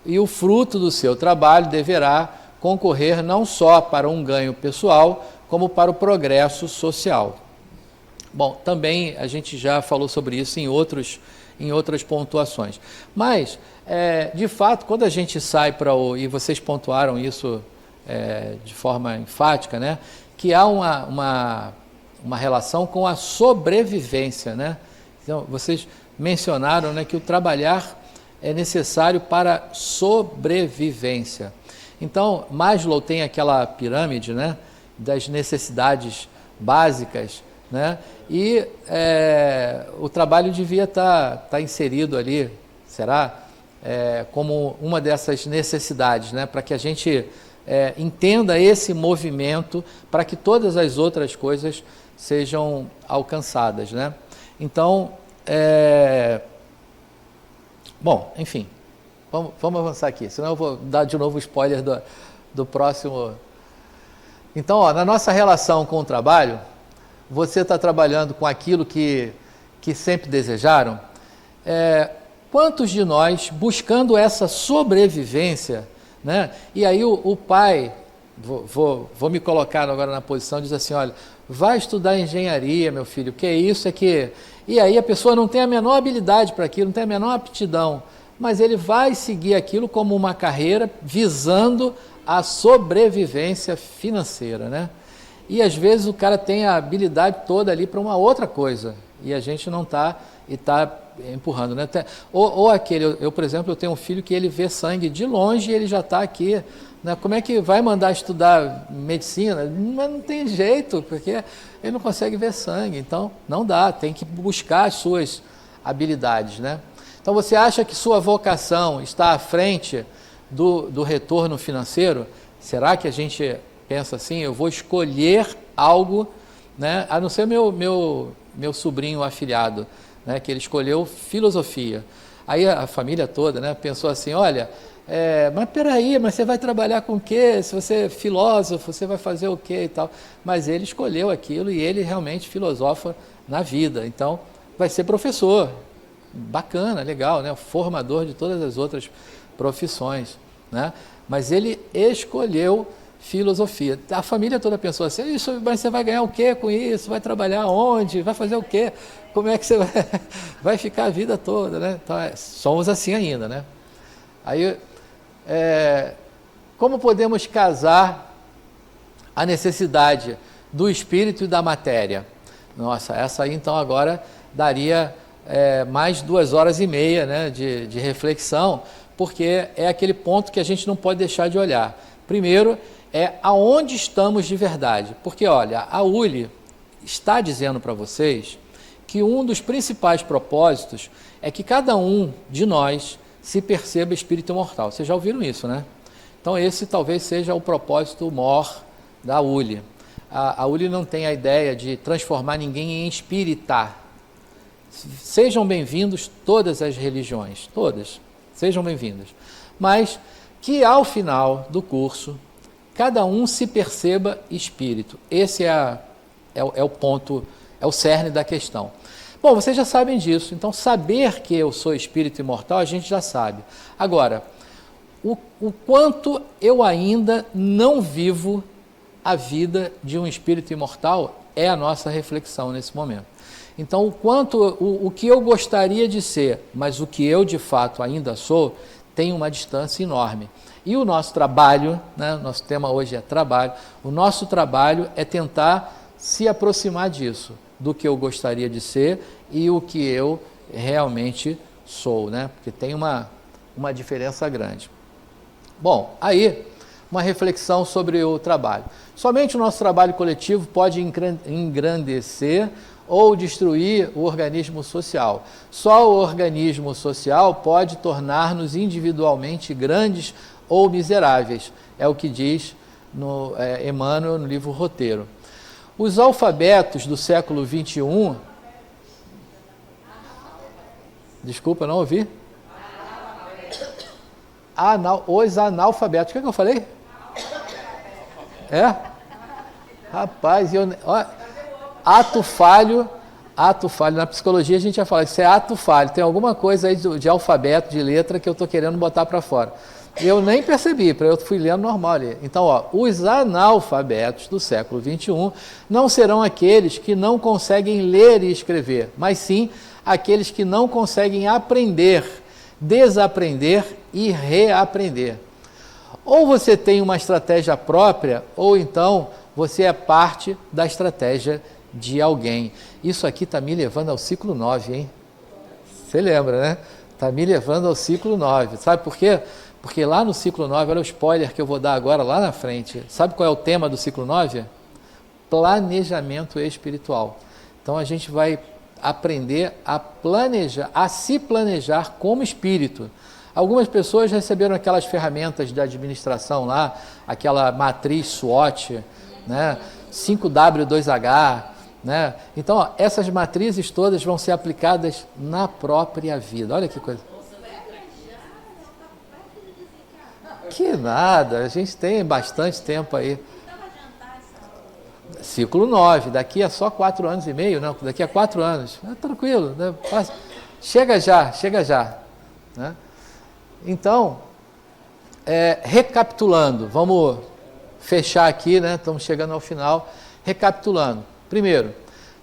e o fruto do seu trabalho deverá concorrer não só para um ganho pessoal, como para o progresso social. Bom, também a gente já falou sobre isso em outras pontuações. Mas, de fato, quando a gente sai e vocês pontuaram isso de forma enfática, né, que há uma relação com a sobrevivência, né? Então, vocês mencionaram, né, que o trabalhar é necessário para sobrevivência. Então, Maslow tem aquela pirâmide, né, das necessidades básicas, né, e o trabalho devia estar inserido ali, será? Como uma dessas necessidades, né, para que a gente entenda esse movimento, para que todas as outras coisas sejam alcançadas, né? Então, bom, enfim, vamos avançar aqui, senão eu vou dar de novo o spoiler do próximo. Então, na nossa relação com o trabalho, você está trabalhando com aquilo que sempre desejaram? Quantos de nós, buscando essa sobrevivência, né? E aí o pai, vou me colocar agora na posição, diz assim, olha, vai estudar engenharia, meu filho, que isso é que... E aí a pessoa não tem a menor habilidade para aquilo, não tem a menor aptidão, mas ele vai seguir aquilo como uma carreira visando a sobrevivência financeira, né? E às vezes o cara tem a habilidade toda ali para uma outra coisa, e a gente não está, e está empurrando, né? Ou aquele, eu, por exemplo, eu tenho um filho que ele vê sangue de longe e ele já está aqui, né? Como é que vai mandar estudar medicina? Mas não tem jeito, porque ele não consegue ver sangue, então não dá, tem que buscar as suas habilidades, né? Então você acha que sua vocação está à frente do retorno financeiro? Será que a gente pensa assim, eu vou escolher algo, né? A não ser meu sobrinho afilhado, né? Que ele escolheu filosofia. Aí a família toda, né, pensou assim, olha, mas peraí, mas você vai trabalhar com o quê? Se você é filósofo, você vai fazer o quê e tal? Mas ele escolheu aquilo e ele realmente filosofa na vida. Então, vai ser professor. Bacana, legal, né? Formador de todas as outras profissões, né? Mas ele escolheu filosofia. A família toda pensou assim, isso, mas você vai ganhar o quê com isso? Vai trabalhar onde? Vai fazer o quê? Como é que você vai ficar a vida toda, né? Então, somos assim ainda, né? Aí, como podemos casar a necessidade do espírito e da matéria? Nossa, essa aí então agora daria mais 2h30, né, de reflexão, porque é aquele ponto que a gente não pode deixar de olhar. Primeiro, aonde estamos de verdade. Porque, olha, a Uli está dizendo para vocês que um dos principais propósitos é que cada um de nós se perceba espírito imortal. Vocês já ouviram isso, né? Então esse talvez seja o propósito maior da Uli. A Uli não tem a ideia de transformar ninguém em espírita. Sejam bem-vindos todas as religiões, todas, sejam bem-vindas. Mas que ao final do curso, cada um se perceba espírito. Esse é o ponto, é o cerne da questão. Bom, vocês já sabem disso, então saber que eu sou espírito imortal, a gente já sabe. Agora, o quanto eu ainda não vivo a vida de um espírito imortal é a nossa reflexão nesse momento. Então, o que eu gostaria de ser, mas o que eu de fato ainda sou, tem uma distância enorme. E o nosso trabalho, né, nosso tema hoje é trabalho, o nosso trabalho é tentar se aproximar disso, do que eu gostaria de ser e o que eu realmente sou, né? Porque tem uma diferença grande. Bom, aí uma reflexão sobre o trabalho. Somente o nosso trabalho coletivo pode engrandecer ou destruir o organismo social. Só o organismo social pode tornar-nos individualmente grandes ou miseráveis. É o que diz Emmanuel no livro Roteiro. Os alfabetos do século XXI... Desculpa, não ouvi? Os analfabetos. O que eu falei? Rapaz, ato falho. Na psicologia a gente já fala, isso é ato falho. Tem alguma coisa aí de alfabeto, de letra, que eu estou querendo botar para fora. Eu nem percebi, eu fui lendo normal ali. Então, os analfabetos do século XXI não serão aqueles que não conseguem ler e escrever, mas sim aqueles que não conseguem aprender, desaprender e reaprender. Ou você tem uma estratégia própria, ou então você é parte da estratégia de alguém. Isso aqui está me levando ao ciclo 9, hein? Você lembra, né? Está me levando ao ciclo 9. Sabe por quê? Porque lá no ciclo 9, olha o spoiler que eu vou dar agora lá na frente. Sabe qual é o tema do ciclo 9? Planejamento espiritual. Então a gente vai aprender a planejar, a se planejar como espírito. Algumas pessoas receberam aquelas ferramentas de administração lá, aquela matriz SWOT, né? 5W2H, né? Então, essas matrizes todas vão ser aplicadas na própria vida. Olha que coisa. Que nada, a gente tem bastante tempo aí. Ciclo 9, daqui a só 4 anos e meio, não, daqui a 4 anos. Tranquilo, né? Chega já. Né? Então, recapitulando, vamos fechar aqui, né? Estamos chegando ao final. Recapitulando. Primeiro,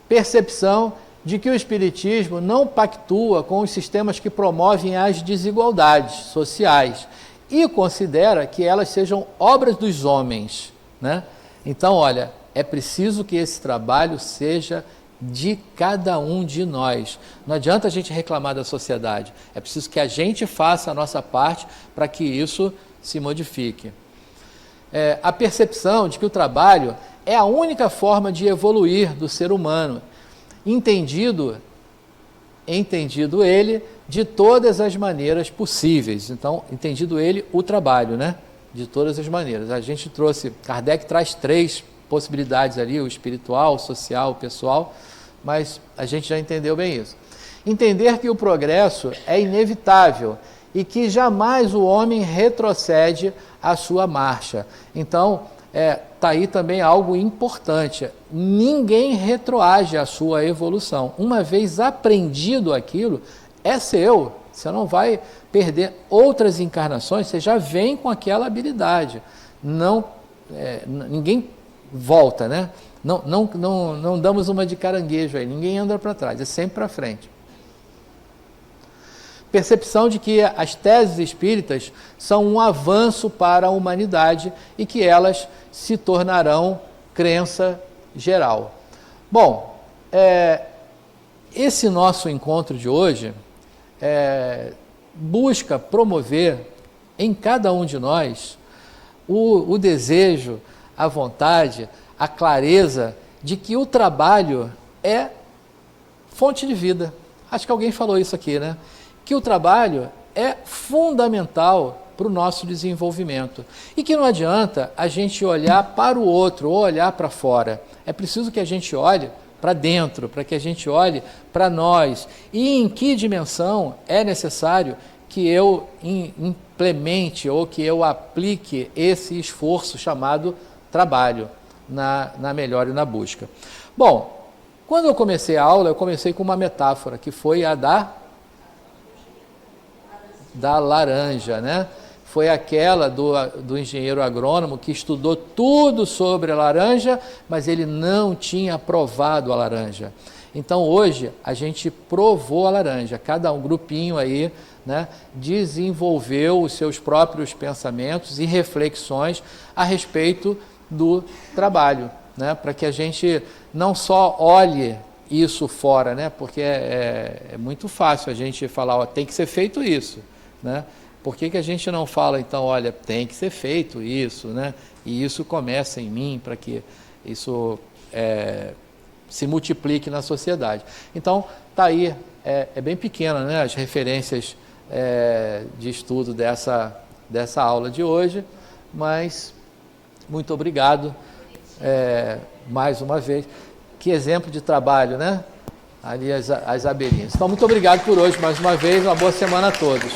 percepção de que o Espiritismo não pactua com os sistemas que promovem as desigualdades sociais e considera que elas sejam obras dos homens, né? Então, olha, é preciso que esse trabalho seja de cada um de nós. Não adianta a gente reclamar da sociedade, é preciso que a gente faça a nossa parte para que isso se modifique. A percepção de que o trabalho é a única forma de evoluir do ser humano, entendido ele de todas as maneiras possíveis. Então, entendido ele, o trabalho, né? De todas as maneiras. A gente trouxe, Kardec traz 3 possibilidades ali, o espiritual, o social, o pessoal, mas a gente já entendeu bem isso. Entender que o progresso é inevitável e que jamais o homem retrocede a sua marcha. Então, está aí também algo importante. Ninguém retroage a sua evolução. Uma vez aprendido aquilo, é seu. Você não vai perder outras encarnações, você já vem com aquela habilidade. Ninguém volta, né? Não damos uma de caranguejo aí, ninguém anda para trás, é sempre para frente. Percepção de que as teses espíritas são um avanço para a humanidade e que elas se tornarão crença geral. Bom, esse nosso encontro de hoje busca promover em cada um de nós o desejo, a vontade, a clareza de que o trabalho é fonte de vida. Acho que alguém falou isso aqui, né? Que o trabalho é fundamental para o nosso desenvolvimento e que não adianta a gente olhar para o outro ou olhar para fora. É preciso que a gente olhe para dentro, para que a gente olhe para nós. E em que dimensão é necessário que eu implemente ou que eu aplique esse esforço chamado trabalho na melhora e na busca. Bom, quando eu comecei a aula, eu comecei com uma metáfora, que foi a da laranja, né? Foi aquela do engenheiro agrônomo que estudou tudo sobre a laranja, mas ele não tinha provado a laranja. Então hoje a gente provou a laranja, cada grupinho aí, né, desenvolveu os seus próprios pensamentos e reflexões a respeito do trabalho, né, para que a gente não só olhe isso fora, né, porque é muito fácil a gente falar, ó, tem que ser feito isso, né? Por que a gente não fala, então, olha, tem que ser feito isso, né? E isso começa em mim para que isso se multiplique na sociedade. Então, está aí, é bem pequena, né, as referências de estudo dessa aula de hoje, mas muito obrigado mais uma vez. Que exemplo de trabalho, né? Ali as abelhinhas. Então, muito obrigado por hoje mais uma vez, uma boa semana a todos.